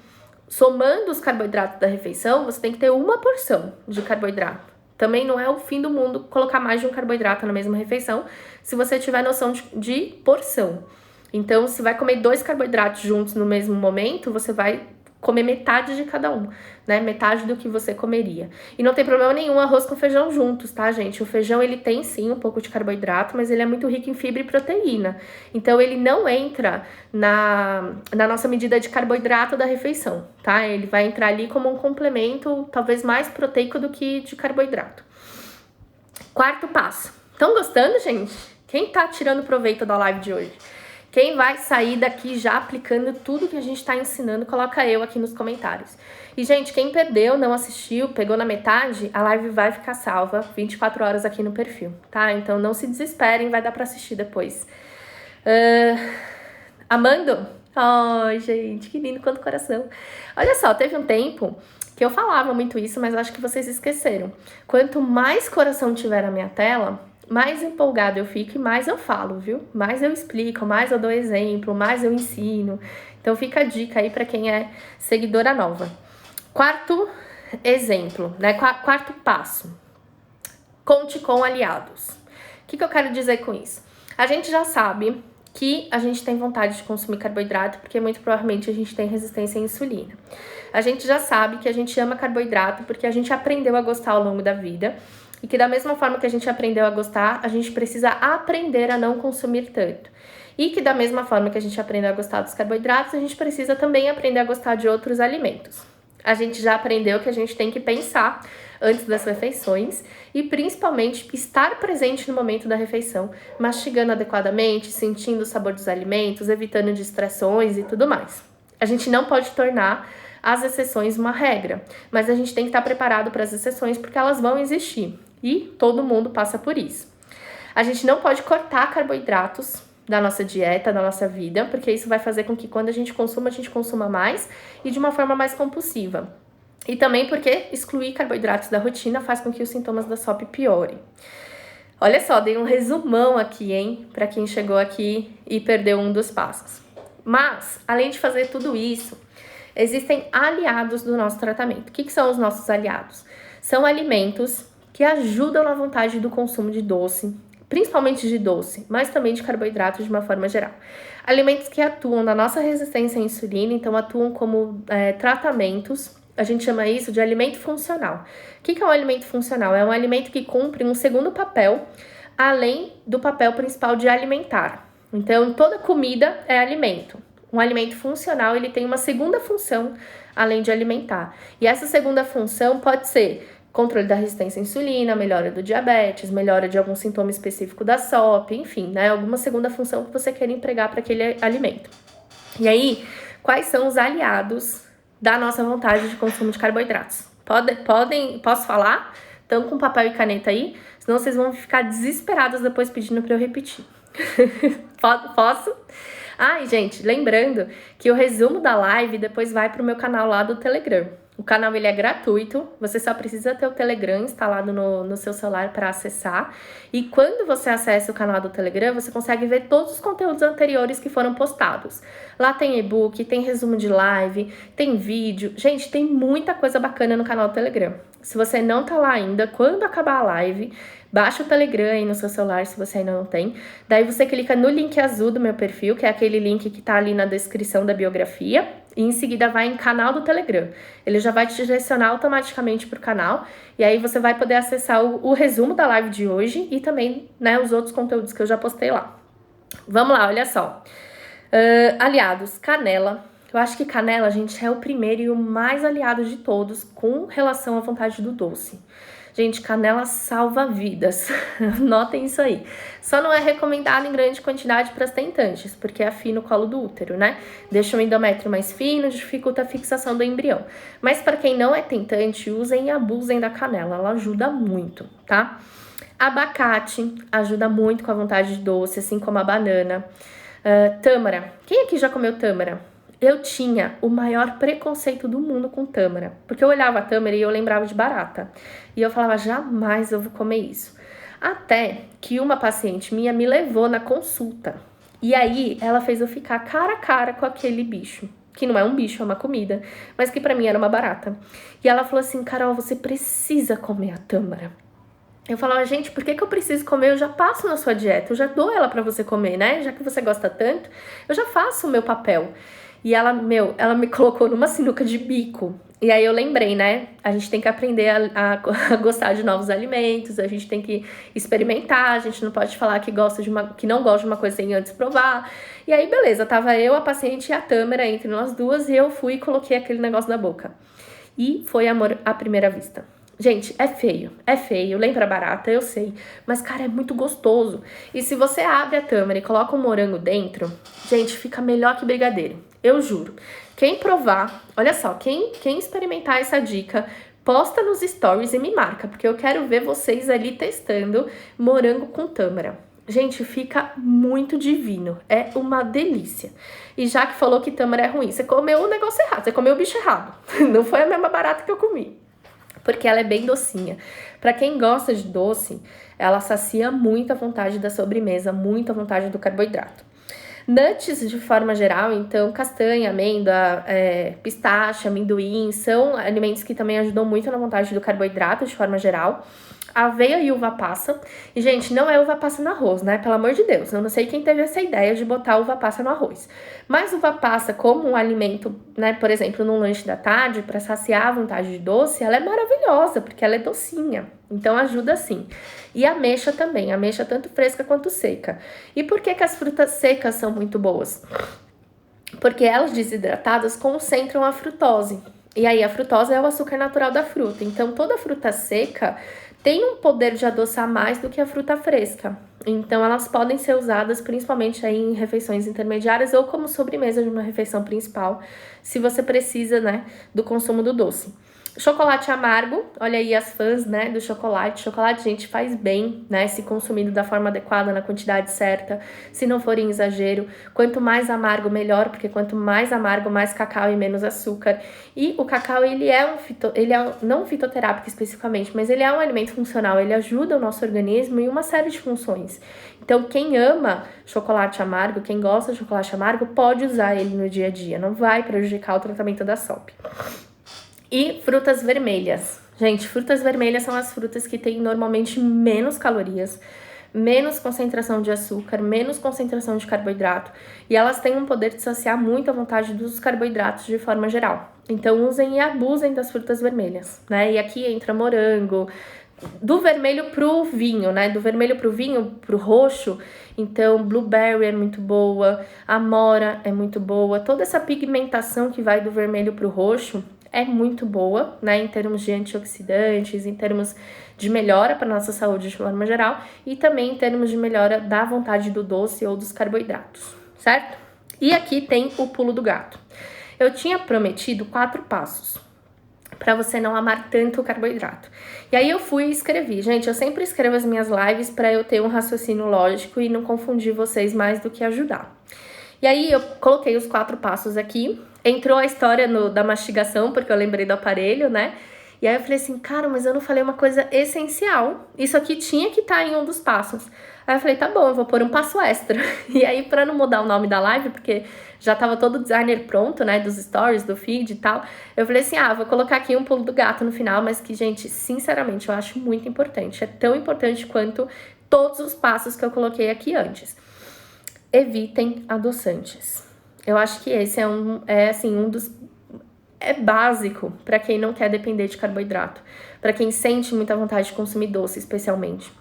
Speaker 1: Somando os carboidratos da refeição, você tem que ter uma porção de carboidrato. Também não é o fim do mundo colocar mais de um carboidrato na mesma refeição, se você tiver noção de porção. Então, se vai comer 2 carboidratos juntos no mesmo momento, você vai comer metade de cada um, né? Metade do que você comeria. E não tem problema nenhum arroz com feijão juntos, tá, gente? O feijão, ele tem sim um pouco de carboidrato, mas ele é muito rico em fibra e proteína. Então, ele não entra na nossa medida de carboidrato da refeição, tá? Ele vai entrar ali como um complemento, talvez mais proteico do que de carboidrato. 4º passo. Estão gostando, gente? Quem tá tirando proveito da live de hoje? Quem vai sair daqui já aplicando tudo que a gente tá ensinando, coloca eu aqui nos comentários. E, gente, quem perdeu, não assistiu, pegou na metade, a live vai ficar salva 24 horas aqui no perfil, tá? Então, não se desesperem, vai dar pra assistir depois. Amando? Ai, gente, que lindo, quanto coração. Olha só, teve um tempo que eu falava muito isso, mas acho que vocês esqueceram. Quanto mais coração tiver na minha tela, mais empolgada eu fico e mais eu falo, viu? Mais eu explico, mais eu dou exemplo, mais eu ensino. Então fica a dica aí para quem é seguidora nova. 4º exemplo, né? 4º passo. Conte com aliados. O que eu quero dizer com isso? A gente já sabe que a gente tem vontade de consumir carboidrato porque muito provavelmente a gente tem resistência à insulina. A gente já sabe que a gente ama carboidrato porque a gente aprendeu a gostar ao longo da vida. E que da mesma forma que a gente aprendeu a gostar, a gente precisa aprender a não consumir tanto. E que da mesma forma que a gente aprendeu a gostar dos carboidratos, a gente precisa também aprender a gostar de outros alimentos. A gente já aprendeu que a gente tem que pensar antes das refeições e principalmente estar presente no momento da refeição, mastigando adequadamente, sentindo o sabor dos alimentos, evitando distrações e tudo mais. A gente não pode tornar as exceções uma regra, mas a gente tem que estar preparado para as exceções porque elas vão existir. E todo mundo passa por isso. A gente não pode cortar carboidratos da nossa dieta, da nossa vida, porque isso vai fazer com que quando a gente consuma mais e de uma forma mais compulsiva. E também porque excluir carboidratos da rotina faz com que os sintomas da SOP piorem. Olha só, dei um resumão aqui, hein, para quem chegou aqui e perdeu um dos passos. Mas, além de fazer tudo isso, existem aliados do nosso tratamento. O que são os nossos aliados? São alimentos que ajudam na vontade do consumo de doce, principalmente de doce, mas também de carboidratos de uma forma geral. Alimentos que atuam na nossa resistência à insulina, então atuam como tratamentos, a gente chama isso de alimento funcional. O que é um alimento funcional? É um alimento que cumpre um segundo papel, além do papel principal de alimentar. Então, toda comida é alimento. Um alimento funcional, ele tem uma segunda função, além de alimentar. E essa segunda função pode ser controle da resistência à insulina, melhora do diabetes, melhora de algum sintoma específico da SOP, enfim, né? Alguma segunda função que você queira empregar para aquele alimento. E aí, quais são os aliados da nossa vontade de consumo de carboidratos? Posso falar? Estão com papel e caneta aí? Senão vocês vão ficar desesperados depois pedindo para eu repetir. Posso? Ai, gente, lembrando que o resumo da live depois vai pro meu canal lá do Telegram. O canal ele é gratuito, você só precisa ter o Telegram instalado no seu celular para acessar. E quando você acessa o canal do Telegram, você consegue ver todos os conteúdos anteriores que foram postados. Lá tem e-book, tem resumo de live, tem vídeo. Gente, tem muita coisa bacana no canal do Telegram. Se você não tá lá ainda, quando acabar a live, baixa o Telegram aí no seu celular, se você ainda não tem. Daí você clica no link azul do meu perfil, que é aquele link que tá ali na descrição da biografia. E em seguida vai em canal do Telegram. Ele já vai te direcionar automaticamente pro canal. E aí você vai poder acessar o resumo da live de hoje e também, né, os outros conteúdos que eu já postei lá. Vamos lá, olha só. Aliados, canela. Eu acho que canela, gente, é o primeiro e o mais aliado de todos com relação à vontade do doce. Gente, canela salva vidas. Notem isso aí. Só não é recomendado em grande quantidade para as tentantes, porque afina o colo do útero, né? Deixa o endométrio mais fino, dificulta a fixação do embrião. Mas para quem não é tentante, usem e abusem da canela. Ela ajuda muito, tá? Abacate ajuda muito com a vontade de doce, assim como a banana. Tâmara. Quem aqui já comeu tâmara? Eu tinha o maior preconceito do mundo com tâmara, porque eu olhava a tâmara e eu lembrava de barata. E eu falava, jamais eu vou comer isso. Até que uma paciente minha me levou na consulta. E aí ela fez eu ficar cara a cara com aquele bicho. Que não é um bicho, é uma comida. Mas que pra mim era uma barata. E ela falou assim, Carol, você precisa comer a tâmara. Eu falava, gente, por que eu preciso comer? Eu já passo na sua dieta, eu já dou ela pra você comer, né? Já que você gosta tanto, eu já faço o meu papel. E ela me colocou numa sinuca de bico. E aí eu lembrei, né? A gente tem que aprender a gostar de novos alimentos, a gente tem que experimentar, a gente não pode falar que não gosta de uma coisa sem antes provar. E aí, beleza, tava eu, a paciente e a Tâmara entre nós duas, e eu fui e coloquei aquele negócio na boca. E foi amor à primeira vista. Gente, é feio, lembra barata, eu sei, mas, cara, é muito gostoso. E se você abre a tâmara e coloca um morango dentro, gente, fica melhor que brigadeiro, eu juro. Quem provar, olha só, quem experimentar essa dica, posta nos stories e me marca, porque eu quero ver vocês ali testando morango com tâmara. Gente, fica muito divino, é uma delícia. E já que falou que tâmara é ruim, você comeu o negócio errado, você comeu o bicho errado, não foi a mesma barata que eu comi. Porque ela é bem docinha. Para quem gosta de doce, ela sacia muito a vontade da sobremesa, muito a vontade do carboidrato. Nuts, de forma geral, então, castanha, amêndoa, pistache, amendoim, são alimentos que também ajudam muito na vontade do carboidrato, de forma geral. Aveia e uva passa. E, gente, não é uva passa no arroz, né? Pelo amor de Deus. Eu não sei quem teve essa ideia de botar uva passa no arroz. Mas uva passa como um alimento, né? Por exemplo, num lanche da tarde, para saciar a vontade de doce, ela é maravilhosa, porque ela é docinha. Então, ajuda sim. E a ameixa também. A ameixa tanto fresca quanto seca. E por que as frutas secas são muito boas? Porque elas desidratadas concentram a frutose. E aí, a frutose é o açúcar natural da fruta. Então, toda fruta seca tem um poder de adoçar mais do que a fruta fresca. Então, elas podem ser usadas principalmente aí em refeições intermediárias ou como sobremesa de uma refeição principal, se você precisa, né, do consumo do doce. Chocolate amargo, olha aí as fãs, né, do chocolate. Chocolate, gente, faz bem, né, se consumido da forma adequada, na quantidade certa, se não for em exagero. Quanto mais amargo, melhor, porque quanto mais amargo, mais cacau e menos açúcar. E o cacau, ele é não um fitoterápico especificamente, mas ele é um alimento funcional, ele ajuda o nosso organismo em uma série de funções. Então, quem ama chocolate amargo, quem gosta de chocolate amargo, pode usar ele no dia a dia, não vai prejudicar o tratamento da SOP. E frutas vermelhas. Gente, frutas vermelhas são as frutas que têm normalmente menos calorias, menos concentração de açúcar, menos concentração de carboidrato. E elas têm um poder de saciar muito a vontade dos carboidratos de forma geral. Então, usem e abusem das frutas vermelhas, né? E aqui entra morango, do vermelho pro vinho, né? Do vermelho pro vinho, pro roxo. Então, blueberry é muito boa, amora é muito boa. Toda essa pigmentação que vai do vermelho pro roxo, é muito boa, né, em termos de antioxidantes, em termos de melhora para nossa saúde de forma geral e também em termos de melhora da vontade do doce ou dos carboidratos, certo? E aqui tem o pulo do gato. Eu tinha prometido 4 passos para você não amar tanto o carboidrato. E aí eu fui e escrevi. Gente, eu sempre escrevo as minhas lives para eu ter um raciocínio lógico e não confundir vocês mais do que ajudar. E aí eu coloquei os 4 passos aqui. Entrou a história da mastigação, porque eu lembrei do aparelho, né? E aí eu falei assim, cara, mas eu não falei uma coisa essencial. Isso aqui tinha que estar em um dos passos. Aí eu falei, tá bom, eu vou pôr um passo extra. E aí, pra não mudar o nome da live, porque já tava todo o designer pronto, né, dos stories, do feed e tal, eu falei assim, vou colocar aqui um pulo do gato no final, mas que, gente, sinceramente, eu acho muito importante. É tão importante quanto todos os passos que eu coloquei aqui antes. Evitem adoçantes. Eu acho que esse é básico para quem não quer depender de carboidrato, para quem sente muita vontade de consumir doce, especialmente.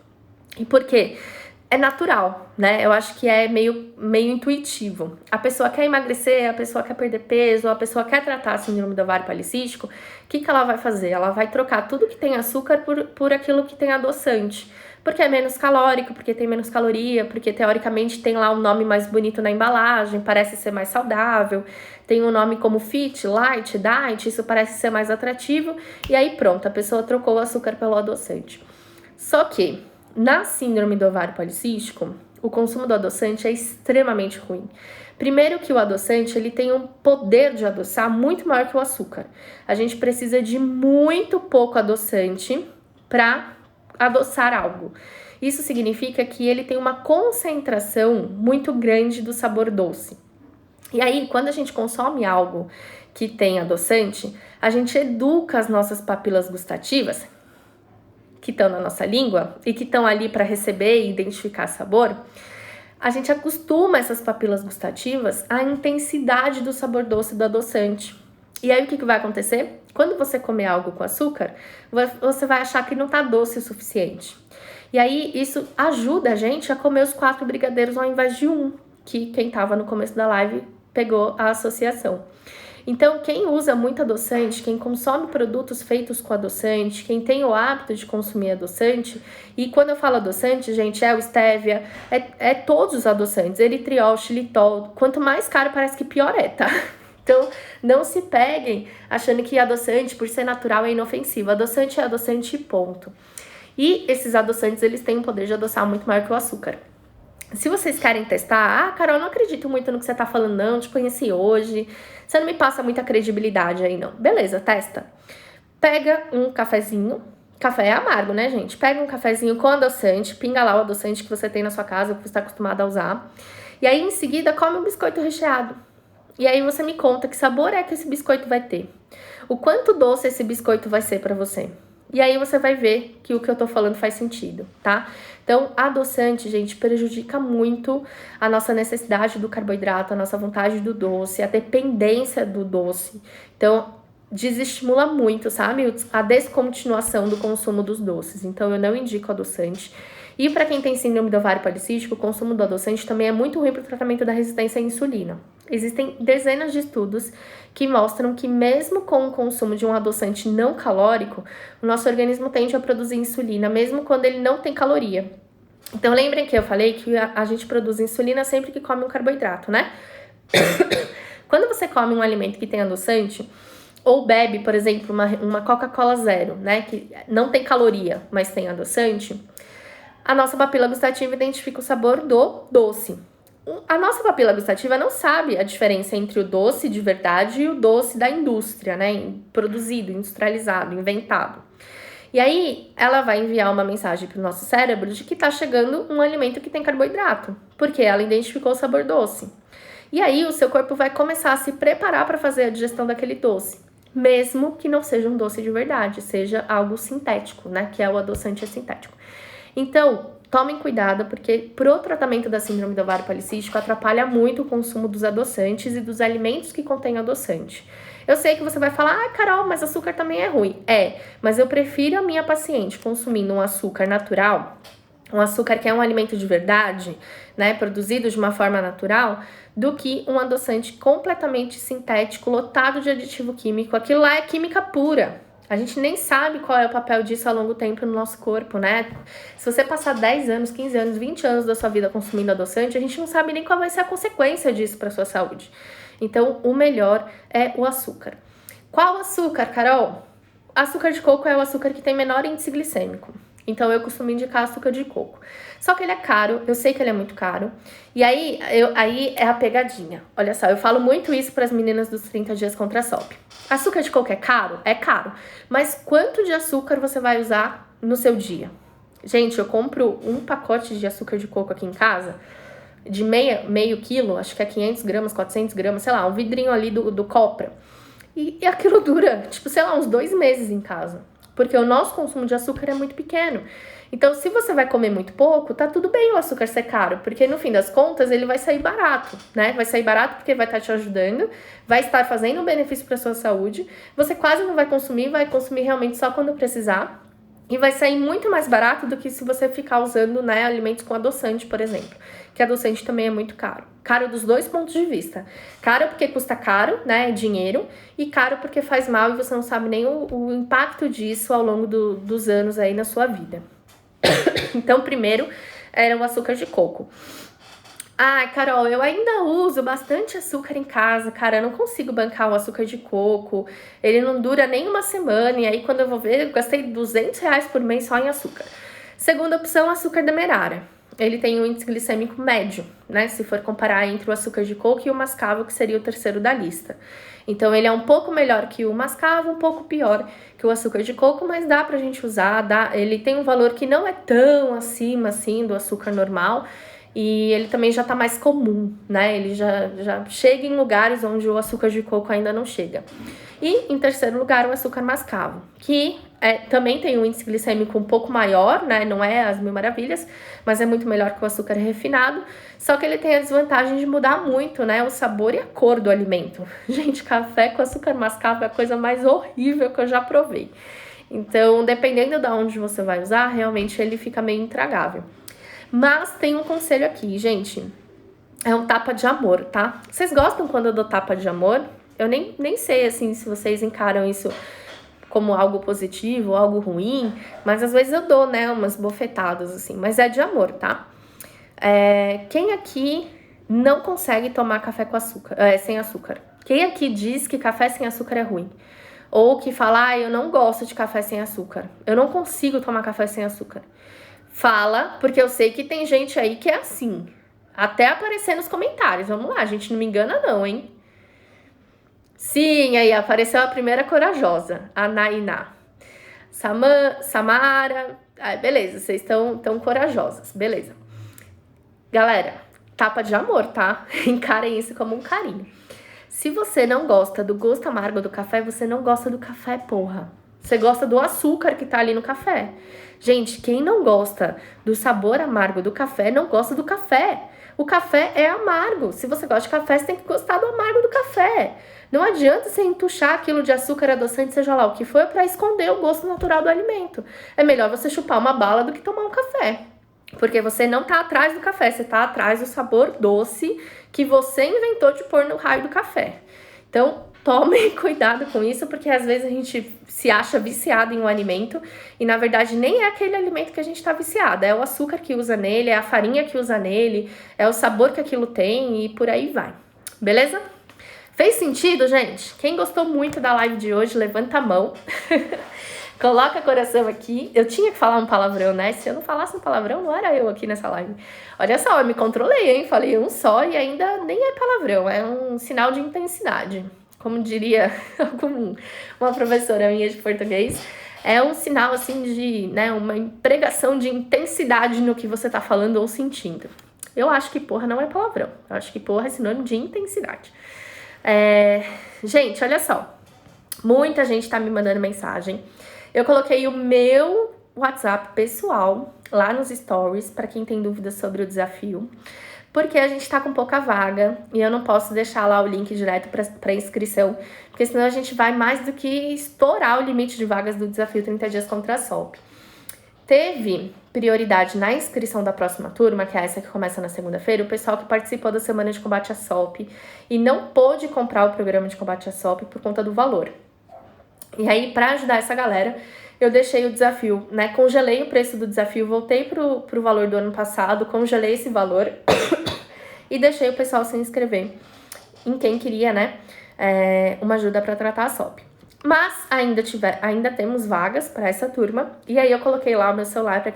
Speaker 1: E por quê? É natural, né? Eu acho que é meio intuitivo. A pessoa quer emagrecer, a pessoa quer perder peso, a pessoa quer tratar a síndrome do ovário policístico, o que ela vai fazer? Ela vai trocar tudo que tem açúcar por aquilo que tem adoçante. Porque é menos calórico, porque tem menos caloria, porque teoricamente tem lá um nome mais bonito na embalagem, parece ser mais saudável, tem um nome como Fit, Light, Diet, isso parece ser mais atrativo, e aí pronto, a pessoa trocou o açúcar pelo adoçante. Só que, na síndrome do ovário policístico, o consumo do adoçante é extremamente ruim. Primeiro que o adoçante, ele tem um poder de adoçar muito maior que o açúcar. A gente precisa de muito pouco adoçante para adoçar algo. Isso significa que ele tem uma concentração muito grande do sabor doce. E aí, quando a gente consome algo que tem adoçante, a gente educa as nossas papilas gustativas, que estão na nossa língua e que estão ali para receber e identificar sabor. A gente acostuma essas papilas gustativas à intensidade do sabor doce do adoçante. E aí, o que vai acontecer? Quando você comer algo com açúcar, você vai achar que não tá doce o suficiente. E aí, isso ajuda a gente a comer os 4 brigadeiros ao invés de um, que quem tava no começo da live pegou a associação. Então, quem usa muito adoçante, quem consome produtos feitos com adoçante, quem tem o hábito de consumir adoçante, e quando eu falo adoçante, gente, é o stevia, é todos os adoçantes, eritriol, xilitol, quanto mais caro parece que pior é, tá? Então, não se peguem achando que adoçante, por ser natural, é inofensivo. Adoçante é adoçante, ponto. E esses adoçantes, eles têm um poder de adoçar muito maior que o açúcar. Se vocês querem testar, Carol, não acredito muito no que você tá falando, não, te conheci hoje, você não me passa muita credibilidade aí, não. Beleza, testa. Pega um cafezinho, café é amargo, né, gente? Pega um cafezinho com adoçante, pinga lá o adoçante que você tem na sua casa, que você está acostumado a usar, e aí, em seguida, come um biscoito recheado. E aí você me conta que sabor é que esse biscoito vai ter. O quanto doce esse biscoito vai ser para você. E aí você vai ver que o que eu tô falando faz sentido, tá? Então, adoçante, gente, prejudica muito a nossa necessidade do carboidrato, a nossa vontade do doce, a dependência do doce. Então, desestimula muito, sabe? A descontinuação do consumo dos doces. Então, eu não indico adoçante. E para quem tem síndrome do ovário policístico, o consumo do adoçante também é muito ruim para o tratamento da resistência à insulina. Existem dezenas de estudos que mostram que mesmo com o consumo de um adoçante não calórico, o nosso organismo tende a produzir insulina, mesmo quando ele não tem caloria. Então lembrem que eu falei que a gente produz insulina sempre que come um carboidrato, né? Quando você come um alimento que tem adoçante, ou bebe, por exemplo, uma Coca-Cola zero, né? Que não tem caloria, mas tem adoçante, a nossa papila gustativa identifica o sabor do doce. A nossa papila gustativa não sabe a diferença entre o doce de verdade e o doce da indústria, né? Produzido, industrializado, inventado. E aí, ela vai enviar uma mensagem para o nosso cérebro de que está chegando um alimento que tem carboidrato, porque ela identificou o sabor doce. E aí, o seu corpo vai começar a se preparar para fazer a digestão daquele doce, mesmo que não seja um doce de verdade, seja algo sintético, né? Que é o adoçante sintético. Então, tomem cuidado, porque pro tratamento da síndrome do ovário policístico atrapalha muito o consumo dos adoçantes e dos alimentos que contêm adoçante. Eu sei que você vai falar, Carol, mas açúcar também é ruim. É, mas eu prefiro a minha paciente consumindo um açúcar natural um açúcar que é um alimento de verdade, né, produzido de uma forma natural, do que um adoçante completamente sintético, lotado de aditivo químico. Aquilo lá é química pura. A gente nem sabe qual é o papel disso a longo tempo no nosso corpo, né? Se você passar 10 anos, 15 anos, 20 anos da sua vida consumindo adoçante, a gente não sabe nem qual vai ser a consequência disso para sua saúde. Então, o melhor é o açúcar. Qual açúcar, Carol? Açúcar de coco é o açúcar que tem menor índice glicêmico. Então, eu costumo indicar açúcar de coco. Só que ele é caro, eu sei que ele é muito caro. E aí é a pegadinha. Olha só, eu falo muito isso para as meninas dos 30 dias contra a SOP. Açúcar de coco é caro? É caro. Mas quanto de açúcar você vai usar no seu dia? Gente, eu compro um pacote de açúcar de coco aqui em casa, de meio quilo, acho que é 500 gramas, 400 gramas, sei lá, um vidrinho ali do Copra. E aquilo dura, tipo, sei lá, uns 2 meses em casa. Porque o nosso consumo de açúcar é muito pequeno. Então, se você vai comer muito pouco, tá tudo bem o açúcar ser caro, porque no fim das contas ele vai sair barato, né? Vai sair barato porque vai estar te ajudando, vai estar fazendo um benefício para sua saúde, você quase não vai consumir realmente só quando precisar, e vai sair muito mais barato do que se você ficar usando, né, alimentos com adoçante, por exemplo. Que adoçante também é muito caro. Caro dos dois pontos de vista. Caro porque custa caro, né, dinheiro, e caro porque faz mal e você não sabe nem o impacto disso ao longo dos anos aí na sua vida. Então, primeiro era o açúcar de coco. Ai, Carol, eu ainda uso bastante açúcar em casa, cara, eu não consigo bancar o açúcar de coco, ele não dura nem uma semana, e aí quando eu vou ver, eu gastei R$200 por mês só em açúcar. Segunda opção, açúcar demerara. Ele tem um índice glicêmico médio, né, se for comparar entre o açúcar de coco e o mascavo, que seria o terceiro da lista. Então, ele é um pouco melhor que o mascavo, um pouco pior que o açúcar de coco, mas dá pra gente usar, ele tem um valor que não é tão acima, assim, do açúcar normal, e ele também já tá mais comum, né, ele já chega em lugares onde o açúcar de coco ainda não chega. E, em terceiro lugar, o açúcar mascavo, que também tem um índice glicêmico um pouco maior, né? Não é as mil maravilhas, mas é muito melhor que o açúcar refinado. Só que ele tem a desvantagem de mudar muito, né? O sabor e a cor do alimento. Gente, café com açúcar mascavo é a coisa mais horrível que eu já provei. Então, dependendo de onde você vai usar, realmente ele fica meio intragável. Mas tem um conselho aqui, gente. É um tapa de amor, tá? Vocês gostam quando eu dou tapa de amor? Eu nem sei, assim, se vocês encaram isso como algo positivo ou algo ruim, mas às vezes eu dou, né, umas bofetadas, assim, mas é de amor, tá? Quem aqui não consegue tomar café com açúcar, sem açúcar? Quem aqui diz que café sem açúcar é ruim? Ou que fala, eu não gosto de café sem açúcar, eu não consigo tomar café sem açúcar? Fala, porque eu sei que tem gente aí que é assim, até aparecer nos comentários. Vamos lá, gente, não me engana não, hein? Sim, aí apareceu a primeira corajosa, a Nainá. Samara, beleza, vocês estão tão corajosas, beleza. Galera, tapa de amor, tá? Encarem isso como um carinho. Se você não gosta do gosto amargo do café, você não gosta do café, porra. Você gosta do açúcar que tá ali no café. Gente, quem não gosta do sabor amargo do café, não gosta do café. O café é amargo. Se você gosta de café, você tem que gostar do amargo do café. Não adianta você entuchar aquilo de açúcar adoçante, seja lá o que for, para esconder o gosto natural do alimento. É melhor você chupar uma bala do que tomar um café. Porque você não tá atrás do café, você tá atrás do sabor doce que você inventou de pôr no raio do café. Então, tomem cuidado com isso, porque às vezes a gente se acha viciado em um alimento e, na verdade, nem é aquele alimento que a gente tá viciado. É o açúcar que usa nele, é a farinha que usa nele, é o sabor que aquilo tem e por aí vai. Beleza? Fez sentido, gente? Quem gostou muito da live de hoje, levanta a mão. Coloca coração aqui. Eu tinha que falar um palavrão, né? Se eu não falasse um palavrão, não era eu aqui nessa live. Olha só, eu me controlei, hein? Falei um só e ainda nem é palavrão. É um sinal de intensidade. Como diria uma professora minha de português, é um sinal, assim, de, né, uma pregação de intensidade no que você tá falando ou sentindo. Eu acho que porra não é palavrão. Eu acho que porra é sinônimo de intensidade. Gente, olha só. Muita gente tá me mandando mensagem. Eu coloquei o meu WhatsApp pessoal lá nos stories, para quem tem dúvidas sobre o desafio, porque a gente tá com pouca vaga e eu não posso deixar lá o link direto para inscrição, porque senão a gente vai mais do que estourar o limite de vagas do desafio 30 dias contra a SOP. Teve prioridade na inscrição da próxima turma, que é essa que começa na segunda-feira, o pessoal que participou da semana de combate à SOP e não pôde comprar o programa de combate à SOP por conta do valor. E aí, para ajudar essa galera, eu deixei o desafio, né? Congelei o preço do desafio, voltei pro valor do ano passado, congelei esse valor e deixei o pessoal se inscrever em quem queria, né? Uma ajuda para tratar a SOP. Mas ainda temos vagas para essa turma, e aí eu coloquei lá o meu celular para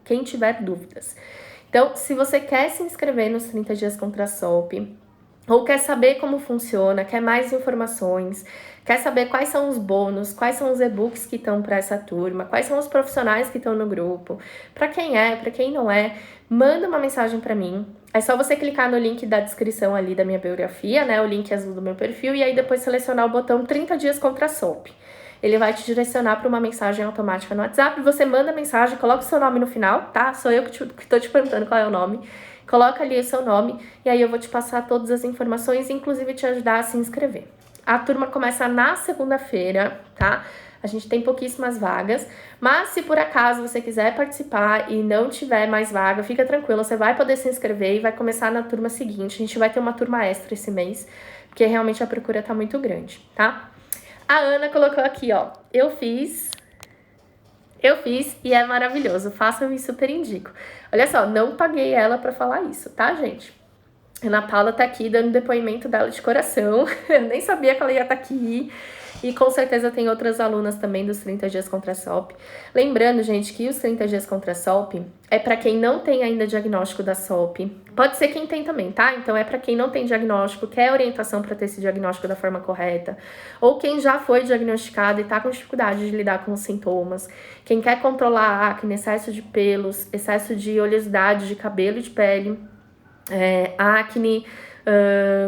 Speaker 1: quem tiver dúvidas. Então, se você quer se inscrever nos 30 dias contra a SOP, ou quer saber como funciona, quer mais informações, quer saber quais são os bônus, quais são os e-books que estão para essa turma, quais são os profissionais que estão no grupo, para quem não é, manda uma mensagem para mim. É só você clicar no link da descrição ali da minha biografia, né, o link azul do meu perfil, e aí depois selecionar o botão 30 dias contra a SOP. Ele vai te direcionar para uma mensagem automática no WhatsApp, você manda a mensagem, coloca o seu nome no final, tá? Sou eu que tô te perguntando qual é o nome. Coloca ali o seu nome e aí eu vou te passar todas as informações, inclusive te ajudar a se inscrever. A turma começa na segunda-feira, tá? A gente tem pouquíssimas vagas, mas se por acaso você quiser participar e não tiver mais vaga, fica tranquilo, você vai poder se inscrever e vai começar na turma seguinte. A gente vai ter uma turma extra esse mês, porque realmente a procura tá muito grande, tá? A Ana colocou aqui, ó, eu fiz e é maravilhoso, façam e super indico. Olha só, não paguei ela pra falar isso, tá, gente? Ana Paula tá aqui dando depoimento dela de coração, eu nem sabia que ela ia estar aqui. E com certeza tem outras alunas também dos 30 dias contra a SOP. Lembrando, gente, que os 30 dias contra a SOP é para quem não tem ainda diagnóstico da SOP. Pode ser quem tem também, tá? Então é para quem não tem diagnóstico, quer orientação para ter esse diagnóstico da forma correta, ou quem já foi diagnosticado e tá com dificuldade de lidar com os sintomas, quem quer controlar a acne, excesso de pelos, excesso de oleosidade de cabelo e de pele, acne,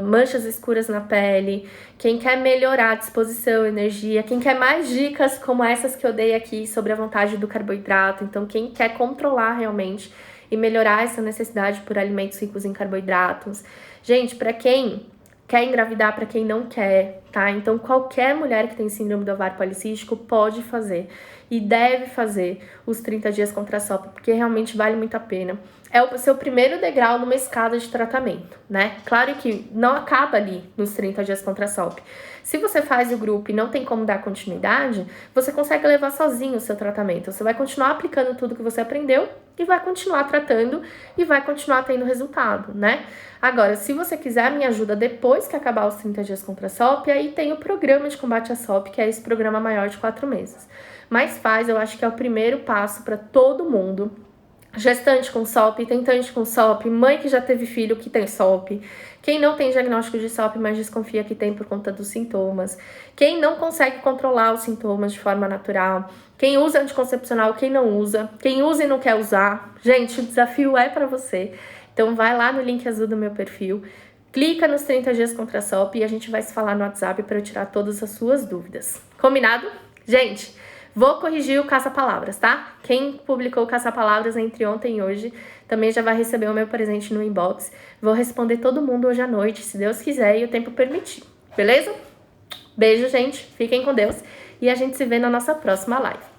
Speaker 1: manchas escuras na pele, quem quer melhorar a disposição, energia, quem quer mais dicas como essas que eu dei aqui sobre a vantagem do carboidrato, então quem quer controlar realmente e melhorar essa necessidade por alimentos ricos em carboidratos. Gente, para quem quer engravidar, para quem não quer, tá? Então qualquer mulher que tem síndrome do ovário policístico pode fazer e deve fazer os 30 dias contra a SOP, porque realmente vale muito a pena. É o seu primeiro degrau numa escada de tratamento, né? Claro que não acaba ali nos 30 dias contra a SOP. Se você faz o grupo e não tem como dar continuidade, você consegue levar sozinho o seu tratamento. Você vai continuar aplicando tudo que você aprendeu e vai continuar tratando e vai continuar tendo resultado, né? Agora, se você quiser a minha ajuda depois que acabar os 30 dias contra a SOP, aí tem o programa de combate à SOP, que é esse programa maior de 4 meses. Mas eu acho que é o primeiro passo para todo mundo. Gestante com SOP, tentante com SOP, mãe que já teve filho que tem SOP, quem não tem diagnóstico de SOP, mas desconfia que tem por conta dos sintomas, quem não consegue controlar os sintomas de forma natural, quem usa anticoncepcional, quem não usa, quem usa e não quer usar. Gente, o desafio é para você. Então vai lá no link azul do meu perfil, clica nos 30 dias contra a SOP e a gente vai se falar no WhatsApp para eu tirar todas as suas dúvidas. Combinado? Gente, vou corrigir o caça-palavras, tá? Quem publicou o caça-palavras entre ontem e hoje também já vai receber o meu presente no inbox. Vou responder todo mundo hoje à noite, se Deus quiser e o tempo permitir. Beleza? Beijo, gente. Fiquem com Deus. E a gente se vê na nossa próxima live.